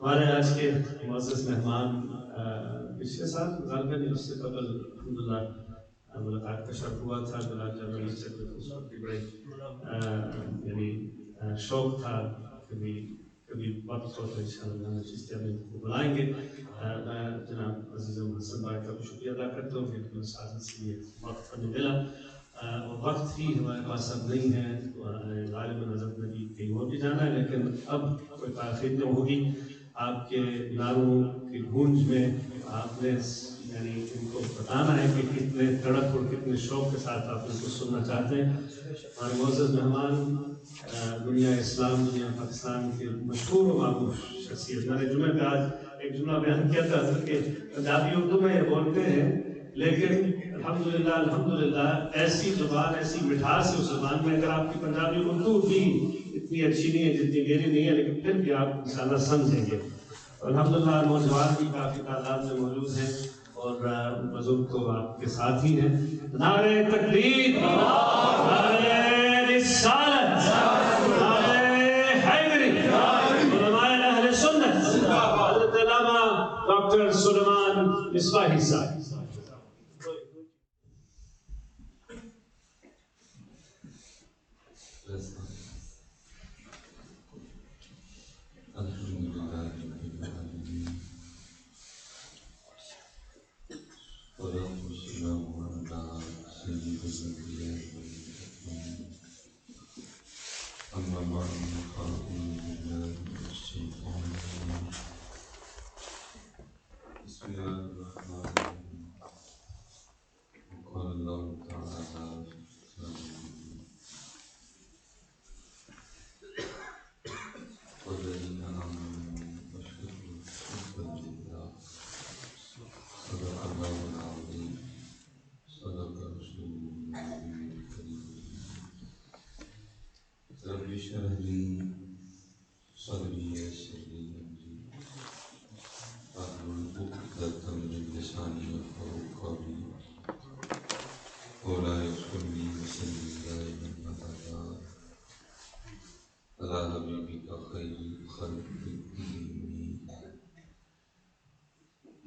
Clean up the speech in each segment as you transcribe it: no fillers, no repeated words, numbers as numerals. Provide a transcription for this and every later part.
ہمارے آج کے معزز مہمان پچھلے سال غالباً اس سے قبل الحمدللہ ملاقات کا شرط ہوا تھا بلال جامع مسجد میں، اس وقت بھی بڑے یعنی شوق تھا کبھی کبھی وقت ہو تو انشاءاللہ ہم چیز میں کو بلائیں گے. میں جناب عزیزم حسن بھائی کا بھی شکریہ ادا کرتا ہوں کہ اپنے ساتھ سے یہ وقت ہمیں ملا. اور وقت ہی ہمارے پاس اب نہیں ہے، غالباً حضرت نے بھی کہیں اور بھی جانا ہے، لیکن اب کوئی تاخیر نہیں ہوگی. آپ کے نعروں کی گونج میں آپ نے یعنی ان کو بتانا ہے کہ کتنے تڑپ اور کتنے شوق کے ساتھ آپ ان کو سننا چاہتے ہیں. ہمارے معزز مہمان دنیا اسلام دنیا پاکستان کے مشہور و معروف شخصیت. میں نے جمعے پہ آج ایک جملہ بیان کیا تھا کہ پنجابی اردو میں یہ بولتے ہیں، لیکن الحمدللہ ایسی زبان ایسی مٹھاس ہے اس زبان میں. اگر آپ کی پنجابی اردو بھی اتنی اچھی نہیں ہے جتنی میری نہیں ہے، لیکن پھر بھی آپ انشاءاللہ سمجھیں گے. الحمدللہ نوجوان بھی کافی تعداد میں موجود ہیں اور بزرگ تو آپ کے ساتھ ہی ہیں. نعرہ تکبیر، نعرہ رسالت، نعرہ حیدری، علماء اہل سنت، حضرت علامہ ڈاکٹر سلیمان مصباحی صاحب.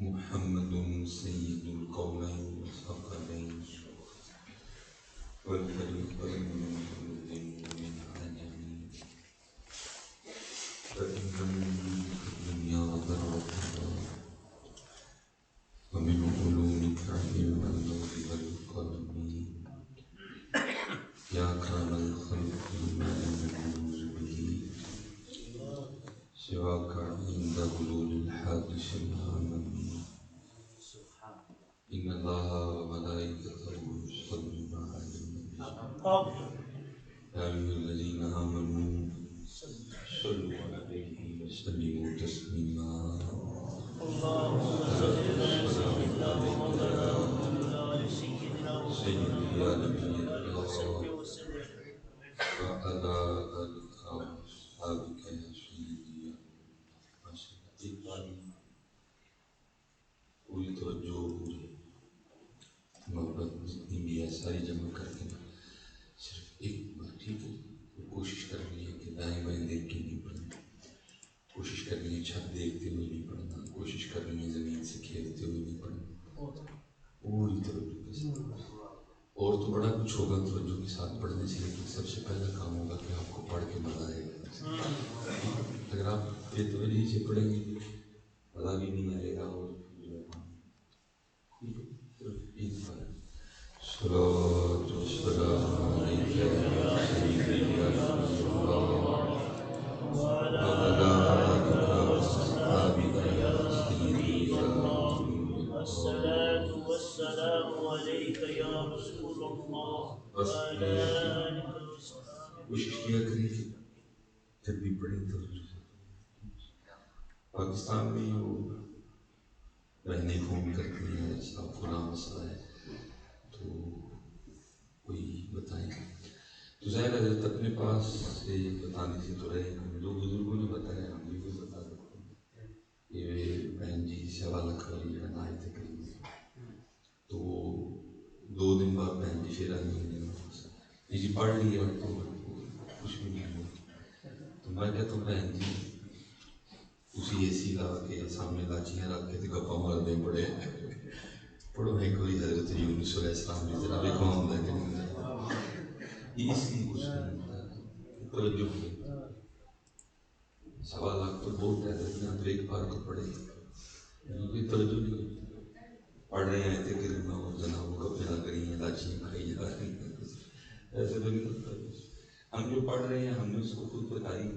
محمد سید القولین والثقلین والفریقین من جند ومن عجم فإن من جودك الدنيا وضرتها ومن علومك علم اللوح والقلم يا أكرم الخلق ما نعوذ به سواك عند حلول الحادث العالم. إن الله وملائكته يصلون على النبي يا أيها الذين آمنوا صلوا عليه وسلموا تسليما. سيدي يا نبي الله وعلى آلك وأصحابك يا سيدي يا ایک بار پوری توجہ پوری محبت جتنی بھی ہے ساری جمع کر کے صرف ایک بار ٹھیک ہے کوشش کرنی ہے کہ دائیں بائیں دیکھ کے نہیں پڑھنا، کوشش کرنی ہے چھت دیکھتے ہوئے نہیں پڑھنا، کوشش کرنی ہے زمین سے کھیلتے ہوئے نہیں پڑھنا، پوری توجہ کے ساتھ. اور تو بڑا کچھ ہوگا توجہ کے ساتھ پڑھنے سے، لیکن سب سے پہلا کام ہوگا کہ آپ کو پڑھ کے مزہ آئے گا. اگر آپ بے توجہی سے پڑھیں گے مزہ بھی نہیں آئے گا. اور ایک بار صلاۃ والسلام علیک یا سیدی یا رسول اللہ وعلی آلک واصحابک یا سیدی یا الصلاة والسلام علیک یا رسول اللہ وعلی آلک واصحابک. کوشش کیا کریں کہ جب بھی پڑھیں تو پاکستان میں وہ بہنیں فون کرتی ہیں صاحب فلاں مسئلہ ہے تو کوئی بتائیں. تو ظاہر حضرت اپنے پاس سے بتانے سے تو رہے ہیں، جو بزرگوں نے بتایا ہم بھی کوئی بتا سکتے ہیں. یہ بہن جی سے حوالہ کری بہن آئے تھے کہیں تو 2 دن بعد بہن جی پھر آئی ہیں جی پڑھ لیا تو کچھ بھی نہیں ہوا. تو میں کہتا ہوں بہن جی اسی اے سی لا کے سامنے لاچیاں رکھ کے گپا مارتے پڑے پڑھو ایک کوئی حضرت یونس علیہ السلام کی طرح ویکو ہوتا ہے کہ نہیں اس لیے کچھ نہیں ہوتا توجہ نہیں 1.25 لاکھ تو بہت ہے حضرت تو ایک بار کو پڑھے کوئی توجہ نہیں ہوتی پڑھ رہے ہیں کہ جناب گپے نہ کری ہیں لاچیاں کھائی جا رہی ہیں ایسے تو نہیں ہوتا ہم جو پڑھ رہے ہیں ہم نے اس کو خود بتائی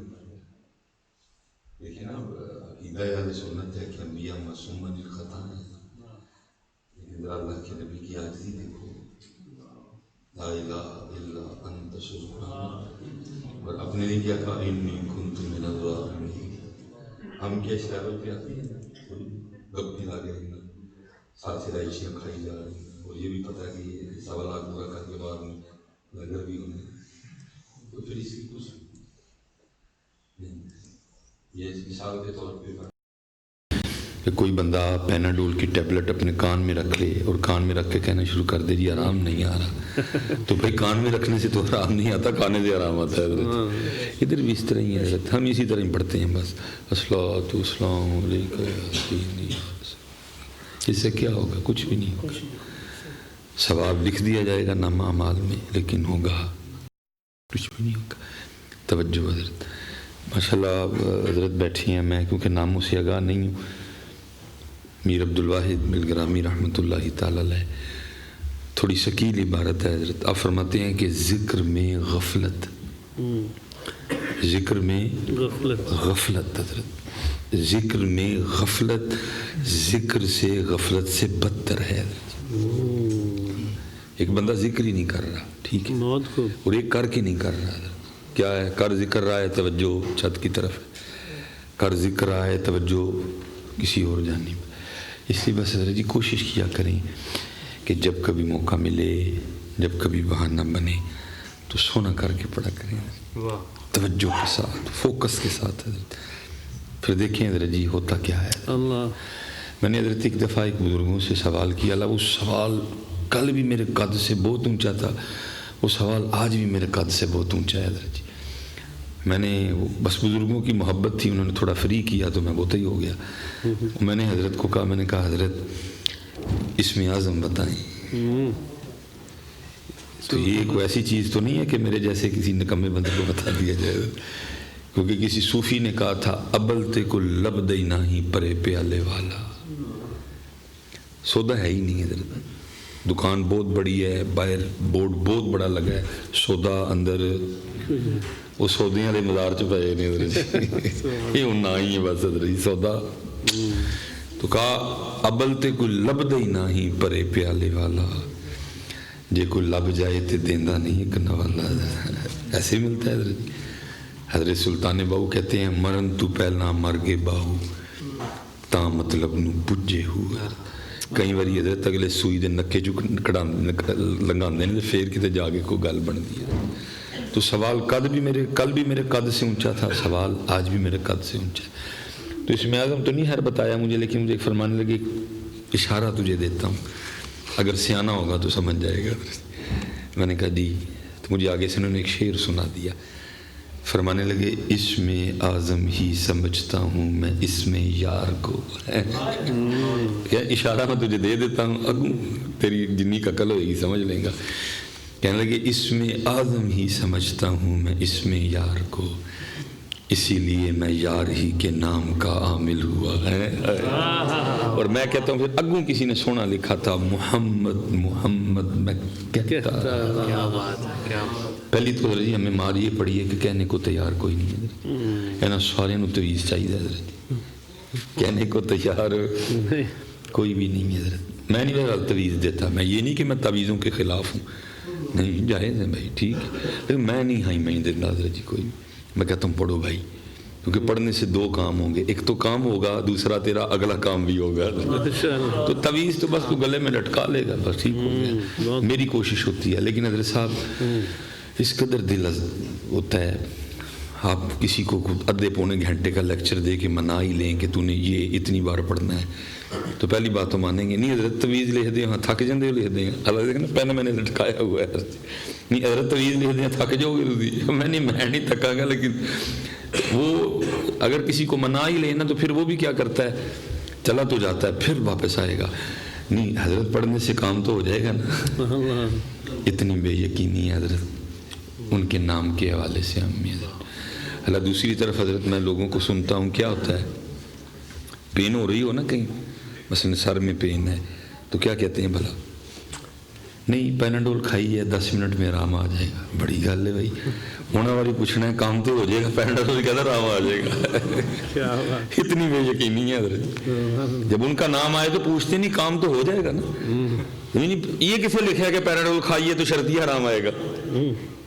دیکھیں نا عقیدہ اہل سنت ہے کہ انبیاء معصوم من الخطا ہیں لیکن اللہ کے نبی کی عاجزی دیکھو لا الہ الا انت سبحانک اور اپنے لیے کیا کہا انی کنت من الظالمین ہم کیا شرابت پہ آتی ہیں گپی لا گئے ساتھ سے رائشیاں کھائی جا رہی ہیں اور یہ بھی پتہ کہ یہ 1.25 لاکھ پورا کر کے بعد میں لگر بھی ہونے تو پھر اس کی کچھ نہیں یہ مثال کے طور پہ کہ کوئی بندہ پیناڈول کی ٹیبلٹ اپنے کان میں رکھ لے اور کان میں رکھ کے کہنا شروع کر دے جی آرام نہیں آ رہا تو بھائی کان میں رکھنے سے تو آرام نہیں آتا کھانے سے آرام آتا ہے حضرت ادھر بھی اس طرح ہی ہے حضرت ہم اسی طرح ہی پڑھتے ہیں بس السلام علیکم اس سے کیا ہوگا کچھ بھی نہیں ہوگا ثواب لکھ دیا جائے گا نامہ اعمال میں لیکن ہوگا کچھ بھی نہیں ہوگا توجہ حضرت ماشاءاللہ حضرت بیٹھی ہیں میں کیونکہ ناموں سے آگاہ نہیں ہوں میر عبدالواحد بالگرامی رحمۃ اللہ تعالی علیہ تھوڑی ثقیل عبارت ہے حضرت آپ فرماتے ہیں کہ ذکر میں غفلت غفلت حضرت ذکر میں غفلت ذکر سے غفلت سے بدتر ہے ایک بندہ ذکر ہی نہیں کر رہا ٹھیک ہے اور ایک کر کے نہیں کر رہا کیا ہے کر ذکر رہا ہے توجہ چھت کی طرف کر ذکر رہا ہے توجہ کسی اور جانب اس لیے بس حضرت جی کوشش کیا کریں کہ جب کبھی موقع ملے جب کبھی بہانہ بنے تو سونا کر کے پڑھا کریں توجہ کے ساتھ فوکس کے ساتھ حضرت پھر دیکھیں حضرت جی ہوتا کیا ہے اللہ میں نے حضرت ایک دفعہ ایک بزرگوں سے سوال کیا اللہ وہ سوال کل بھی میرے قد سے بہت اونچا تھا وہ سوال آج بھی میرے قد سے بہت اونچا ہے حضرت جی میں نے بس بزرگوں کی محبت تھی انہوں نے تھوڑا فری کیا تو میں بہت ہی ہو گیا میں نے حضرت کو کہا میں نے کہا حضرت اسم اعظم بتائیں تو یہ کوئی ایسی چیز تو نہیں ہے کہ میرے جیسے کسی نکمے بندے کو بتا دیا جائے کیونکہ کسی صوفی نے کہا تھا ابلتے کو لب دینا ہی پرے پیالے والا سودا ہے ہی نہیں حضرت دکان بہت بڑی ہے باہر بورڈ بہت بڑا لگا ہے سودا اندر وہ سودیاں دے مزار چ پے نے یہ ہوں نہ ہی ہے بس حضرت سودا تو کہا ابلتے کو لب دینا ہی پرے پیالے والا جے کوئی لب جائے تو دیندہ نہیں کرنا والا ایسے ہی ملتا ہے حضرت حضرت سلطان باہو کہتے ہیں مرن تو پہلا مر گے باہو تا مطلب نو پجے ہو کئی باری حضرت اگلے سوئی دے نکے جو لنگاندے نے پھر کتے جا کے کوئی گل بن دی تو سوال کل بھی میرے قد سے اونچا تھا سوال آج بھی میرے قد سے اونچا ہے تو اس میں اعظم تو نہیں خیر بتایا مجھے لیکن مجھے ایک فرمانے لگے اشارہ تجھے دیتا ہوں اگر سیانہ ہوگا تو سمجھ جائے گا میں نے کہا دی تو مجھے آگے سے انہوں نے ایک شعر سنا دیا فرمانے لگے اس میں اعظم ہی سمجھتا ہوں میں اس میں یار کو کیا اشارہ میں تجھے دے دیتا ہوں اگوں تیری جنی کا عقل ہوئے گی سمجھ لیں گا کہنے لگے اس میں اعظم ہی سمجھتا ہوں میں اس میں یار کو اسی لیے میں یار ہی کے نام کا عامل ہوا ہے اور میں کہتا ہوں پھر اگوں کسی نے سونا لکھا تھا محمد میں کہتا پہلی تو حضرت جی ہمیں مار یہ پڑی ہے کہ کہنے کو تیار کوئی نہیں ہے کہنا سارے نو تویز چاہیے حضرت کہنے کو تیار کوئی بھی نہیں ہے حضرت میں نہیں بہرحال تویز دیتا میں یہ نہیں کہ میں تویزوں کے خلاف ہوں نہیں جائز ہے بھائی ٹھیک ہے لیکن میں نہیں ہائی میں دینا حضرت جی کوئی میں کہتا ہوں پڑھو بھائی کیونکہ پڑھنے سے 2 کام ہوں گے ایک تو کام ہوگا دوسرا تیرا اگلا کام بھی ہوگا تو تویز تو بس تو گلے میں لٹکا لے گا بس ٹھیک ہو گیا میری کوشش ہوتی ہے لیکن حضرت صاحب اس قدر دل ہوتا ہے آپ کسی کو آدھے پونے گھنٹے کا لیکچر دے کے منا ہی لیں کہ تو نے یہ اتنی بار پڑھنا ہے تو پہلی بات تو مانیں گے نہیں حضرت تویز لکھ دیں ہاں تھک جاندے لکھ دیں اللہ دیکھنا پہلے میں نے لٹکایا ہوا ہے نہیں حضرت تویز لکھ دیں تھک جاؤ گے تو میں نہیں تھکا گا لیکن وہ اگر کسی کو منا ہی لینا تو پھر وہ بھی کیا کرتا ہے چلا تو جاتا ہے پھر واپس آئے گا نہیں حضرت پڑھنے سے کام تو ہو جائے گا نا اتنی بے یقینی ہے حضرت ان کے نام کے حوالے سے امی حضرت اللہ دوسری طرف حضرت میں لوگوں کو سنتا ہوں کیا ہوتا ہے پین ہو رہی ہو نا کہیں مثلا سر میں پین ہے تو کیا کہتے ہیں بھلا نہیں پیناڈول کھائی ہے 10 منٹ میں آرام آ جائے گا بڑی گل ہے بھائی ہونا والی پوچھنا ہے کام تو ہو جائے گا پیناڈول کہتا آرام آ جائے گا اتنی بے یقینی ہے حضرت جب ان کا نام آئے تو پوچھتے نہیں کام تو ہو جائے گا نا یہ کسے لکھا ہے کہ پیناڈول کھائیے تو شرطی آرام آئے گا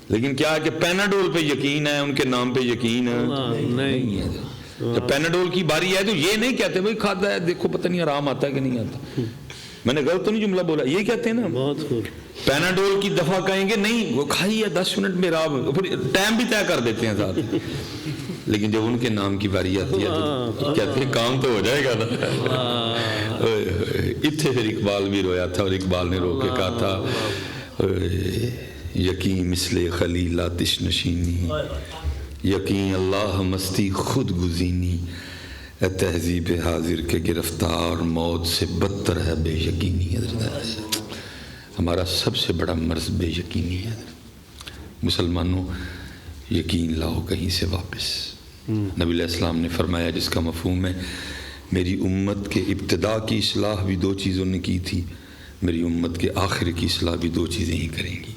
لیکن کیا ہے کہ پیناڈول پہ یقین ہے ان کے نام پہ یقین نہیں ہے جب پیناڈول کی باری ہے تو یہ نہیں کہتے بھائی کھاتا ہے دیکھو پتہ نہیں آرام آتا ہے کہ نہیں آتا میں نے غلط تو نہیں جملہ بولا یہ کہتے ہیں نا بہت پیناڈول کی دفعہ کہیں گے نہیں وہ کھائی ہے 10 منٹ میں آرام پھر ٹائم بھی طے کر دیتے ہیں ساتھ لیکن جب ان کے نام کی باری آتی ہے تو کہتے ہیں کام تو ہو جائے گا نا اتنے پھر اقبال بھی رویا تھا اور اقبال نے رو کے کہا تھا یقین مثل خلیل آتش نشینی یقین اللہ مستی خود گزینی تہذیب حاضر کے گرفتار موت سے بدتر ہے بے یقینی حضرت ہمارا سب سے بڑا مرض بے یقینی ہے حضرت مسلمانوں یقین لاؤ کہیں سے واپس نبی علیہ السلام نے فرمایا جس کا مفہوم ہے میری امت کے ابتدا کی اصلاح بھی 2 چیزوں نے کی تھی میری امت کے آخر کی اصلاح بھی 2 چیزیں ہی کریں گی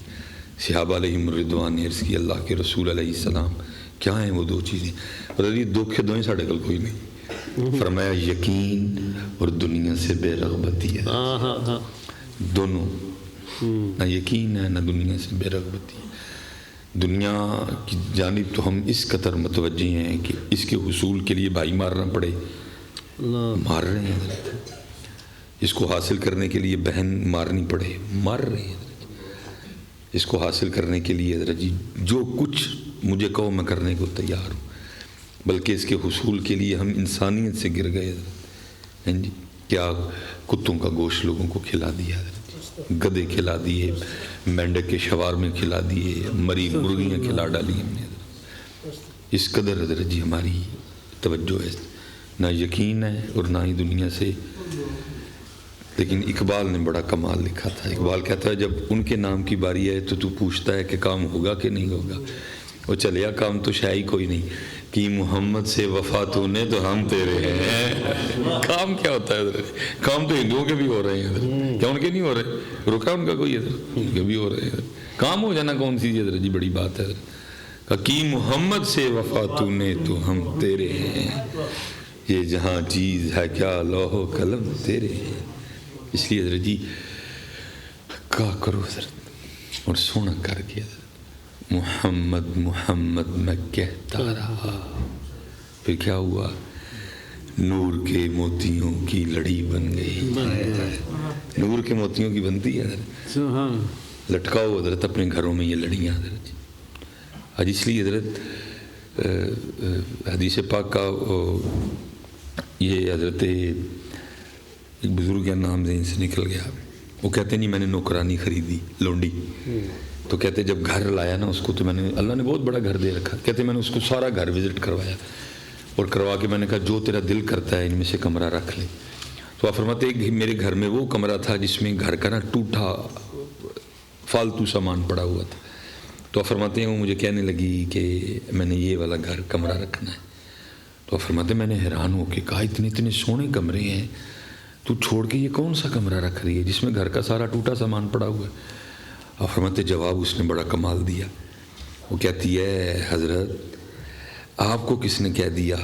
صحابہ علیہم الرضوان نے عرض کی اللہ کے رسول علیہ السلام کیا ہیں وہ 2 چیزیں اور یہ دکھ دوئیں ساڑھے کل کوئی نہیں فرمایا یقین اور دنیا سے بے رغبتی ہے دونوں نہ یقین ہے نہ دنیا سے بے رغبتی ہے دنیا کی جانب تو ہم اس قدر متوجہ ہیں کہ اس کے حصول کے لیے بھائی مارنا پڑے مار رہے ہیں حضرت اس کو حاصل کرنے کے لیے بہن مارنی پڑے مار رہے ہیں حضرت اس کو حاصل کرنے کے لیے حضرت جی جو کچھ مجھے کہو میں کرنے کو تیار ہوں بلکہ اس کے حصول کے لیے ہم انسانیت سے گر گئے حضرت کیا کتوں کا گوشت لوگوں کو کھلا دیا حضرت گدے کھلا دیے مینڈک کے شوار میں کھلا دیے مری مرغیاں کھلا ڈالی ہم نے حضرت اس قدر حضرت جی ہماری توجہ ہے نہ یقین ہے اور نہ ہی دنیا سے لیکن اقبال نے بڑا کمال لکھا تھا اقبال کہتا ہے جب ان کے نام کی باری ہے تو پوچھتا ہے کہ کام ہوگا کہ نہیں ہوگا وہ چلیا کام تو شاید کوئی نہیں کہ محمد سے وفا تو نے تو ہم تیرے ہیں کام کیا ہوتا ہے حضرت کام تو ہندوؤں کے بھی ہو رہے ہیں حضرت کیا ان کے نہیں ہو رہے رکا ان کا کوئی حضرت ان کے بھی ہو رہے ہیں کام ہو جانا کون سی حضرت جی بڑی بات ہے حضرت کہ محمد سے وفا تو نے تو ہم تیرے ہیں یہ جہاں چیز ہے کیا لوح و قلم تیرے ہیں اس لیے حضرت جی کہا کرو حضرت اور سونا کر کے حضرت محمد محمد میں کہتا رہا پھر کیا ہوا نور کے موتیوں کی لڑی بن گئی نور کے موتیوں کی بنتی ہے حضرت لٹکاؤ حضرت اپنے گھروں میں یہ لڑیاں حضرت آج اس لیے حضرت حدیث پاک کا یہ حضرت ایک بزرگ کا نام ذہن سے نکل گیا وہ کہتے نہیں میں نے نوکرانی خریدی لونڈی تو کہتے جب گھر لایا نا اس کو تو میں نے اللہ نے بہت بڑا گھر دے رکھا کہتے میں نے اس کو سارا گھر وزٹ کروایا اور کروا کے میں نے کہا جو تیرا دل کرتا ہے ان میں سے کمرہ رکھ لے تو آپ فرماتے ہیں میرے گھر میں وہ کمرہ تھا جس میں گھر کا نا ٹوٹا فالتو سامان پڑا ہوا تھا تو آپ فرماتے ہیں وہ مجھے کہنے لگی کہ میں نے یہ والا گھر کمرہ رکھنا ہے تو آپ فرماتے ہیں میں نے حیران ہو کے کہا اتنے سونے کمرے ہیں تو چھوڑ کے یہ کون سا کمرہ رکھ رہی ہے جس میں گھر کا سارا ٹوٹا سامان پڑا ہوا ہے اور فرماتے جواب اس نے بڑا کمال دیا وہ کہتی ہے حضرت آپ کو کس نے کہہ دیا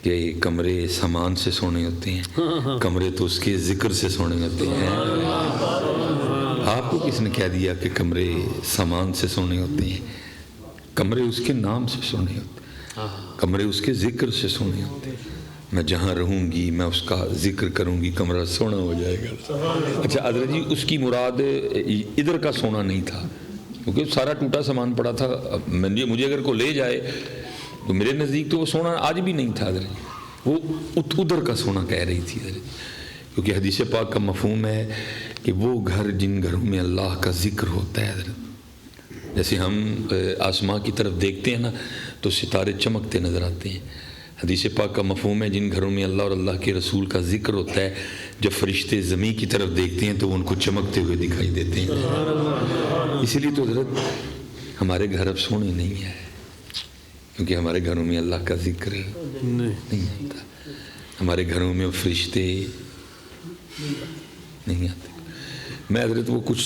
کہ کمرے سامان سے سونے ہوتے ہیں کمرے تو اس کے ذکر سے سونے ہوتے ہیں آپ کو کس نے کہہ دیا کہ کمرے سامان سے سونے ہوتے ہیں کمرے اس کے نام سے سونے ہوتے ہیں کمرے اس کے ذکر سے سونے ہوتے ہیں میں جہاں رہوں گی میں اس کا ذکر کروں گی کمرہ سونا ہو جائے گا اچھا حضرت جی اس کی مراد ادھر کا سونا نہیں تھا کیونکہ سارا ٹوٹا سامان پڑا تھا مجھے اگر کوئی لے جائے تو میرے نزدیک تو وہ سونا آج بھی نہیں تھا حضرت، وہ ادھر کا سونا کہہ رہی تھی حضرت، کیونکہ حدیث پاک کا مفہوم ہے کہ وہ گھر جن گھروں میں اللہ کا ذکر ہوتا ہے حضرت، جیسے ہم آسمان کی طرف دیکھتے ہیں نا تو ستارے چمکتے نظر آتے ہیں، حدیث پاک کا مفہوم ہے جن گھروں میں اللہ اور اللہ کے رسول کا ذکر ہوتا ہے، جب فرشتے زمین کی طرف دیکھتے ہیں تو وہ ان کو چمکتے ہوئے دکھائی دیتے ہیں۔ اسی لیے تو حضرت ہمارے گھر اب سونے نہیں ہے، کیونکہ ہمارے گھروں میں اللہ کا ذکر نہیں ہوتا، ہمارے گھروں میں فرشتے نہیں آتے۔ میں حضرت وہ کچھ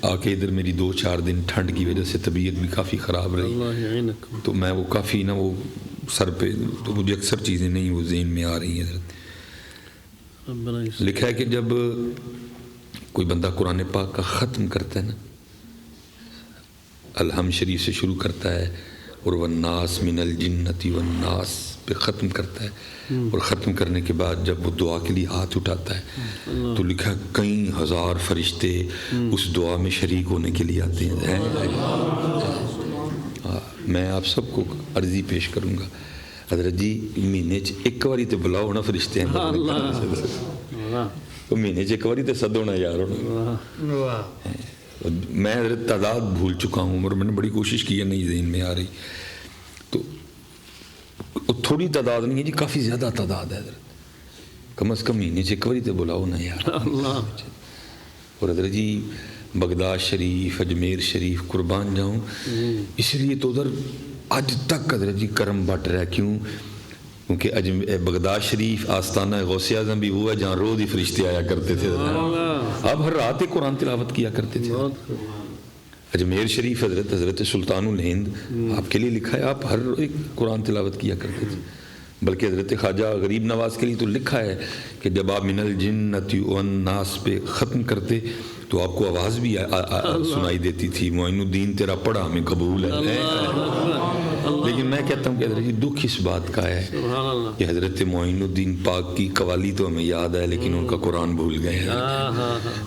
آ کے ادھر میری 2-4 دن ٹھنڈ کی وجہ سے طبیعت بھی کافی خراب رہی، تو میں وہ کافی نا وہ سر پہ تو مجھے اکثر چیزیں نہیں وہ ذہن میں آ رہی ہیں حضرت۔ لکھا ہے کہ جب کوئی بندہ قرآن پاک کا ختم کرتا ہے نا، الحمد شریف سے شروع کرتا ہے اور والناس من الجنتی والناس پہ ختم کرتا ہے، اور ختم کرنے کے بعد جب وہ دعا کے لیے ہاتھ اٹھاتا ہے تو لکھا کئی ہزار فرشتے اس دعا میں شریک ہونے کے لیے آتے ہیں۔ میں آپ سب کو عرضی پیش کروں گا حضرت جی مہینے ایک باری تو بلاؤ نا فرشتے ہیں، مہینے ایک باری تو سد ہونا یار ہونا۔ میں حضرت تعداد بھول چکا ہوں اور میں نے بڑی کوشش کی ہے، نہیں ذہن میں آ رہی، تو تھوڑی تعداد نہیں ہے جی، کافی زیادہ تعداد ہے حضرت، کم از کم مہینے سے ایک باری تو بلاؤ نا یار۔ اور حضرت جی بغداد شریف، اجمیر شریف قربان جاؤں، اس لیے تو ادھر آج تک حضرت جی کرم بٹ رہا ہے، کیوں؟ کیونکہ بغداد شریف آستانہ غوث اعظم بھی وہ ہے جہاں روز ہی فرشتے آیا کرتے تھے، آپ ہر رات ہی قرآن تلاوت کیا کرتے تھے۔ اجمیر شریف حضرت سلطان الہند آپ کے لیے لکھا ہے، آپ ہر ایک قرآن تلاوت کیا کرتے تھے، بلکہ حضرت خواجہ غریب نواز کے لیے تو لکھا ہے کہ جب آپ من الجنۃ والناس پہ ختم کرتے تو آپ کو آواز بھی سنائی دیتی تھی، معین الدین تیرا پڑھا ہمیں قبول ہے۔ لیکن میں کہتا ہوں کہ حضرت جی دکھ اس بات کا ہے کہ حضرت معین الدین پاک کی قوالی تو ہمیں یاد ہے لیکن ان کا قرآن بھول گئے ہیں۔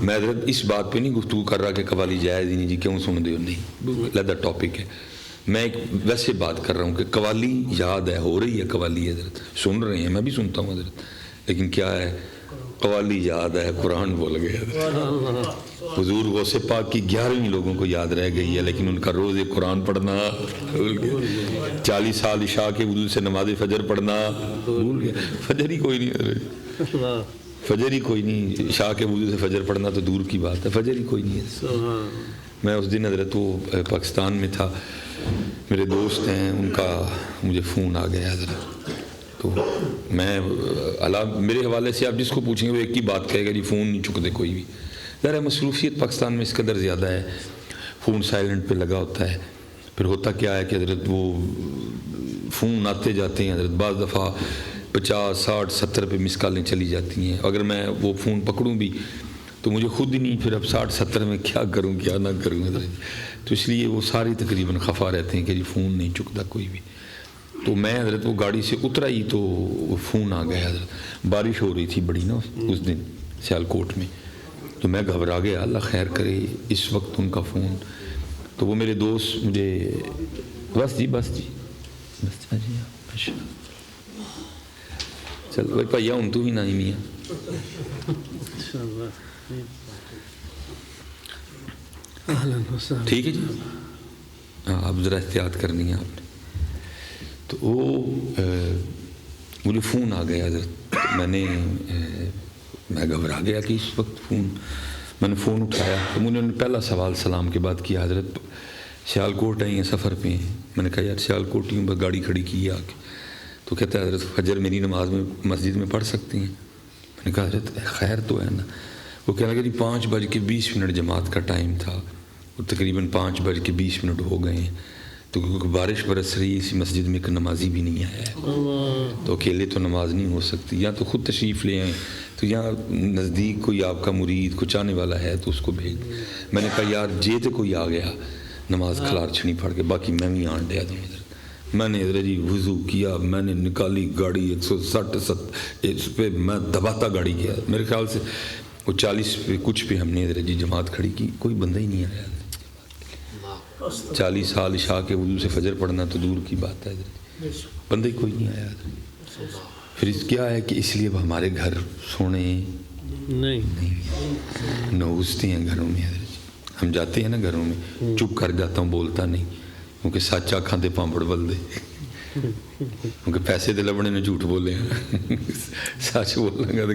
میں حضرت اس بات پہ نہیں گفتگو کر رہا کہ قوالی جائز ہی نہیں جی، کیوں سن دے، نہیں، علیحدہ ٹاپک ہے، میں ایک ویسے بات کر رہا ہوں کہ قوالی یاد ہے، ہو رہی ہے قوالی حضرت، سن رہے ہیں، میں بھی سنتا ہوں حضرت، لیکن کیا ہے قوالی یاد ہے، قرآن بھول گئے حضرت۔ حضور غوث پاک کی 11ویں لوگوں کو یاد رہ گئی ہے لیکن ان کا روز قرآن پڑھنا بھول گئے، 40 سال عشاء کے وضو سے نماز فجر پڑھنا بھول گئے، فجر ہی کوئی نہیں، فجر ہی کوئی نہیں، عشاء کے وضو سے فجر پڑھنا تو دور کی بات ہے، فجر ہی کوئی نہیں ہے۔ میں اس دن حضرت وہ پاکستان میں تھا، میرے دوست ہیں، ان کا مجھے فون آ گیا حضرت، تو میں میرے حوالے سے آپ جس کو پوچھیں گے وہ ایک ہی بات کہے گا جی فون نہیں چکتے کوئی بھی، ذرا مصروفیت پاکستان میں اس قدر زیادہ ہے، فون سائلنٹ پہ لگا ہوتا ہے، پھر ہوتا کیا ہے کہ حضرت وہ فون آتے جاتے ہیں حضرت، بعض دفعہ 50 60 70 پہ مس کالیں چلی جاتی ہیں، اگر میں وہ فون پکڑوں بھی تو مجھے خود ہی نہیں، پھر اب 60 70 میں کیا کروں کیا نہ کروں حضرت، تو اس لیے وہ ساری تقریباً خفا رہتے ہیں کہ جی فون نہیں چکتا کوئی بھی۔ تو میں حضرت وہ گاڑی سے اترا ہی تو وہ فون آ گیا حضرت، بارش ہو رہی تھی بڑی نا اس دن سیالکوٹ میں، تو میں گھبرا گیا، اللہ خیر کرے اس وقت ان کا فون، تو وہ میرے دوست مجھے بس جی چل بھائی بھیا ہوں تو ہی نہ ہی میاں، ٹھیک ہے جی، ہاں اب ذرا احتیاط کرنی ہے آپ نے۔ تو وہ مجھے فون آ گیا حضرت، میں گھبرا گیا کہ اس وقت فون، میں نے فون اٹھایا تو مجھے پہلا سوال سلام کے بعد کیا، حضرت سیالکوٹ آئی ہیں سفر پہ ہیں؟ میں نے کہا یار سیالکوٹ ہی ہوں، بس گاڑی کھڑی کی ہے آ کے، تو کہتا ہے حضرت فجر میری نماز میں مسجد میں پڑھ سکتی ہیں؟ میں نے کہا حضرت خیر تو ہے نا؟ وہ کہنے لگا جی 5:20 جماعت کا ٹائم تھا، اور تقریباً 5:20 ہو گئے ہیں، تو کیونکہ بارش برس رہی اسی مسجد میں ایک نمازی بھی نہیں آیا ہے، تو اکیلے تو نماز نہیں ہو سکتی، یا تو خود تشریف لے آئیں، تو یہاں نزدیک کوئی آپ کا مرید کچھ آنے والا ہے تو اس کو بھیج۔ میں نے کہا یار جے تو کوئی آ گیا نماز کھلار چھنی پھڑ کے، باقی میں بھی آن ڈیا دوں ادھر۔ میں نے حضرت جی وضو کیا، میں نے نکالی گاڑی 160 اس پہ میں دباتا گاڑی کیا، میرے خیال سے وہ 40 پہ کچھ پہ ہم نے حضرت جی جماعت کھڑی کی، کوئی بندہ ہی نہیں آیا، 40 سال عشاء کے وضو سے فجر پڑھنا تو دور کی بات ہے حضرت، بندہ ہی کوئی نہیں آیا. پھر کیا ہے کہ اس لیے اب ہمارے گھر سونے نہیں نوستے ہیں گھروں میں. ہم جاتے ہیں نا گھروں میں, چپ کر جاتا ہوں, بولتا نہیں, کیونکہ سچ آکھاں تے پامپڑ بل دے, کیونکہ پیسے دے لبنے نے جھوٹ بولے ہیں, سچ بولیں گا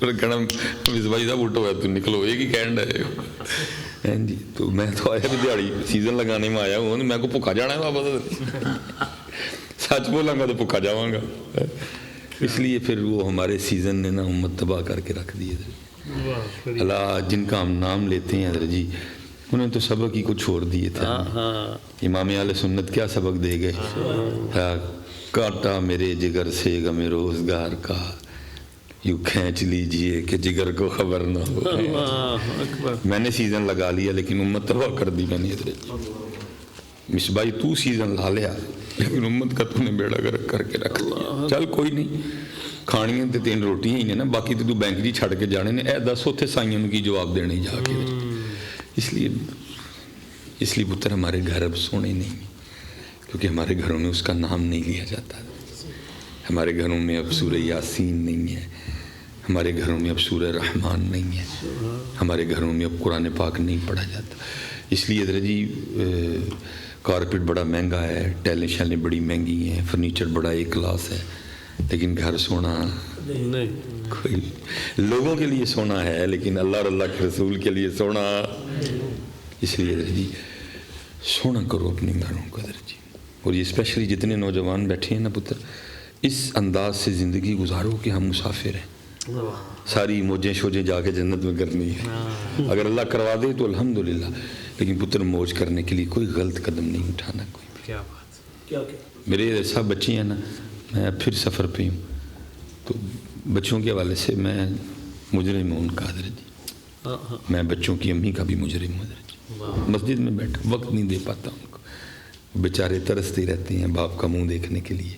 تو کہنا مصباح صاحب اٹھو ہے تو نکلو, ایک ہی کہن ہے جی. تو میں تو آیا بھی دیہڑی سیزن لگانے میں آیا ہوں, میں کو بھکا جانا ہے واپس, سچ بولاں گا تو بھکا جاواں گا. اس لیے پھر وہ ہمارے سیزن نے نا امت تباہ کر کے رکھ دی ہے. اللہ جن کا ہم نام لیتے ہیں حضرت جی, انہوں نے تو سبق ہی کو چھوڑ دیے تھے. امام اہل سنت کیا سبق دے گئے, کاٹا میرے جگر سے غم روزگار کا, یوں کھینچ لیجئے کہ جگر کو خبر نہ ہو. میں نے سیزن لگا لیا لیکن امت تباہ کر دی میں نے. مصباحی تو سیزن لا لیا لیکن امت کا تو نے بیڑا گرک کر کے رکھ لیا. چل کوئی نہیں, کھانیاں تے 3 روٹیاں ہی نے نا, باقی تو بینک جی چھڑ کے جانے نے. اے دس اتنے سائیوں کی جواب دینے جا کے. اس لیے پتر ہمارے گھر اب سونے نہیں, کیونکہ ہمارے گھروں میں اس کا نام نہیں لیا جاتا. ہمارے گھروں میں اب سورہ یاسین نہیں ہے, ہمارے گھروں میں اب سورہ رحمان نہیں ہے, ہمارے گھروں میں اب قرآن پاک نہیں پڑھا جاتا. اس لیے حضرت جی کارپیٹ بڑا مہنگا ہے, ٹیلیں شیلیں بڑی مہنگی ہیں, فرنیچر بڑا ایک کلاس ہے, لیکن گھر سونا کوئی. لوگوں کے لیے سونا ہے لیکن اللہ اور اللہ کے رسول کے لیے سونا. اس لیے حضرت جی سونا کرو اپنے گھروں کو حضرت جی. اور یہ اسپیشلی جتنے نوجوان بیٹھے ہیں نا پتر, اس انداز سے زندگی گزارو کہ ہم مسافر ہیں. ساری موجیں شوجیں جا کے جنت میں کرنی ہے, اگر اللہ کروا دے تو الحمدللہ, لیکن پتر موج کرنے کے لیے کوئی غلط قدم نہیں اٹھانا. کوئی کیا بات, میرے سب بچے ہیں نا, میں پھر سفر پہ ہوں, تو بچوں کے حوالے سے میں مجرم ہوں ان کا حضرت جی. میں بچوں کی امی کا بھی مجرم ہوں حضرت جی. مسجد میں بیٹھا وقت نہیں دے پاتا ان کو, بیچارے ترستے رہتے ہیں باپ کا منہ دیکھنے کے لیے.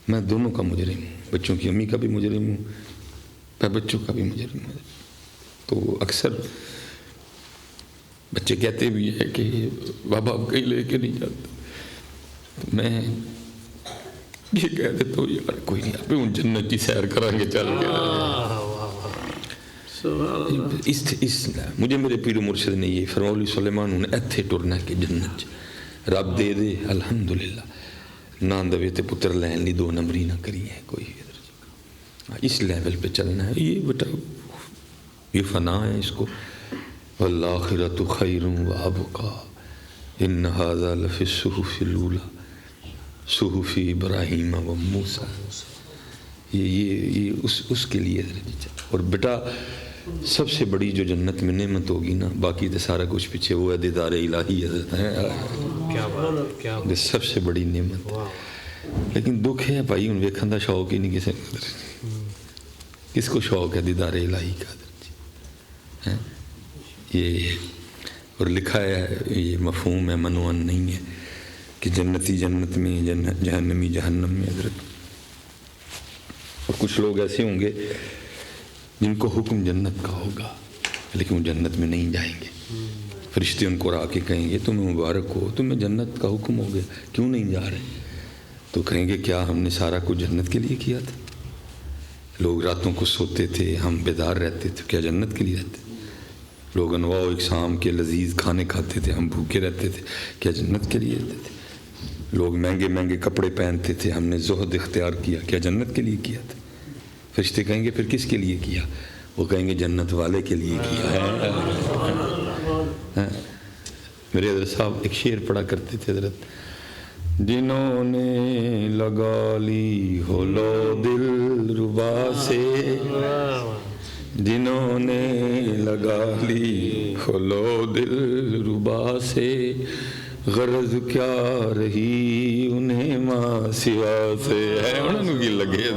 میں دونوں کا مجرم ہوں, بچوں کی امی کا بھی مجرم ہوں, میں بچوں کا بھی مجرم ہوں. تو اکثر بچے کہتے بھی ہیں کہ بابا آپ کہیں لے کے نہیں جاتا, تو میں یہ کہہ دیتا ہوں یار کوئی نہیں, آپ ان جنت کی سیر کریں گے چل کے. مجھے میرے پیر و مرشد نے یہ فرمایا سلیمان انہیں ایتھے ٹرنا کہ جنت رب دے دے الحمدللہ, نہ دوے تے پتر لین لی 2 نمبری نہ کری ہے کوئی. اس لیول پہ چلنا ہے. یہ بیٹا یہ فنا ہے, اس کو والآخرۃ خیر وابقا ان ھذا لفی الصحف الاولی صحف ابراہیم و موسیٰ. یہ اس کے لیے. اور بیٹا سب سے بڑی جو جنت میں نعمت ہوگی نا, باقی تو سارا کچھ پیچھے, وہ ہے دیدار الہی حضرت ہے, سب سے بڑی نعمت. لیکن دکھ ہے بھائی ان ویکھن دا شوق ہی نہیں کسی نے. کس کو شوق ہے دیدار الہی کا حضرت جی. یہ اور لکھا ہے, یہ مفہوم ہے, منوان نہیں ہے, کہ جنتی جنت میں, جہنمی جہنم میں حضرت. اور کچھ لوگ ایسے ہوں گے جن کو حکم جنت کا ہوگا لیکن وہ جنت میں نہیں جائیں گے. فرشتے ان کو را کے کہیں گے تمہیں مبارک ہو, تمہیں جنت کا حکم ہو گیا, کیوں نہیں جا رہے؟ تو کہیں گے کیا ہم نے سارا کچھ جنت کے لیے کیا تھا؟ لوگ راتوں کو سوتے تھے, ہم بیدار رہتے تھے, کیا جنت کے لیے رہتے؟ لوگ انواع و اقسام کے لذیذ کھانے کھاتے تھے, ہم بھوکے رہتے تھے, کیا جنت کے لیے رہتے تھے؟ لوگ مہنگے مہنگے کپڑے پہنتے تھے, ہم نے زہد اختیار کیا, کیا جنت کے لیے کیا تھا؟ فرشتے کہیں گے پھر کس کے لیے کیا؟ وہ کہیں گے جنت والے کے لیے کیا ہے. میرے حضرت صاحب ایک شعر پڑھا کرتے تھے حضرت, جنہوں نے لگا لی ہو لو دل ربا سے, جنہوں نے لگا لی ہو لو دل ربا سے, غرض کیا رہی انہیں ماں سوا سے. ہے انہوں کی لگے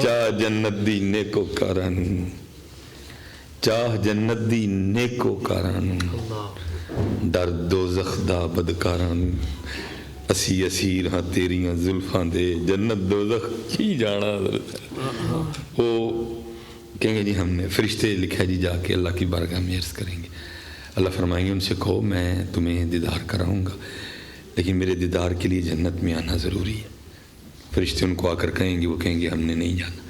چاہ جنت دی نیکو کارانو, چاہ جنت دی نیکو کارانو, ڈر دوزخ دا بدکارانو, اسی اسیر ہاں تیریاں زلفاں دے, جنت دوزخ کی جانا. وہ کہیں گے جی ہم نے, فرشتے لکھا جی جا کے اللہ کی بارگاہ میں عرض کریں گے, اللہ فرمائیں گے ان سے کہو میں تمہیں دیدار کراؤں گا, لیکن میرے دیدار کے لیے جنت میں آنا ضروری ہے. فرشتے ان کو آ کر کہیں گے، وہ کہیں گے ہم نے نہیں جانا.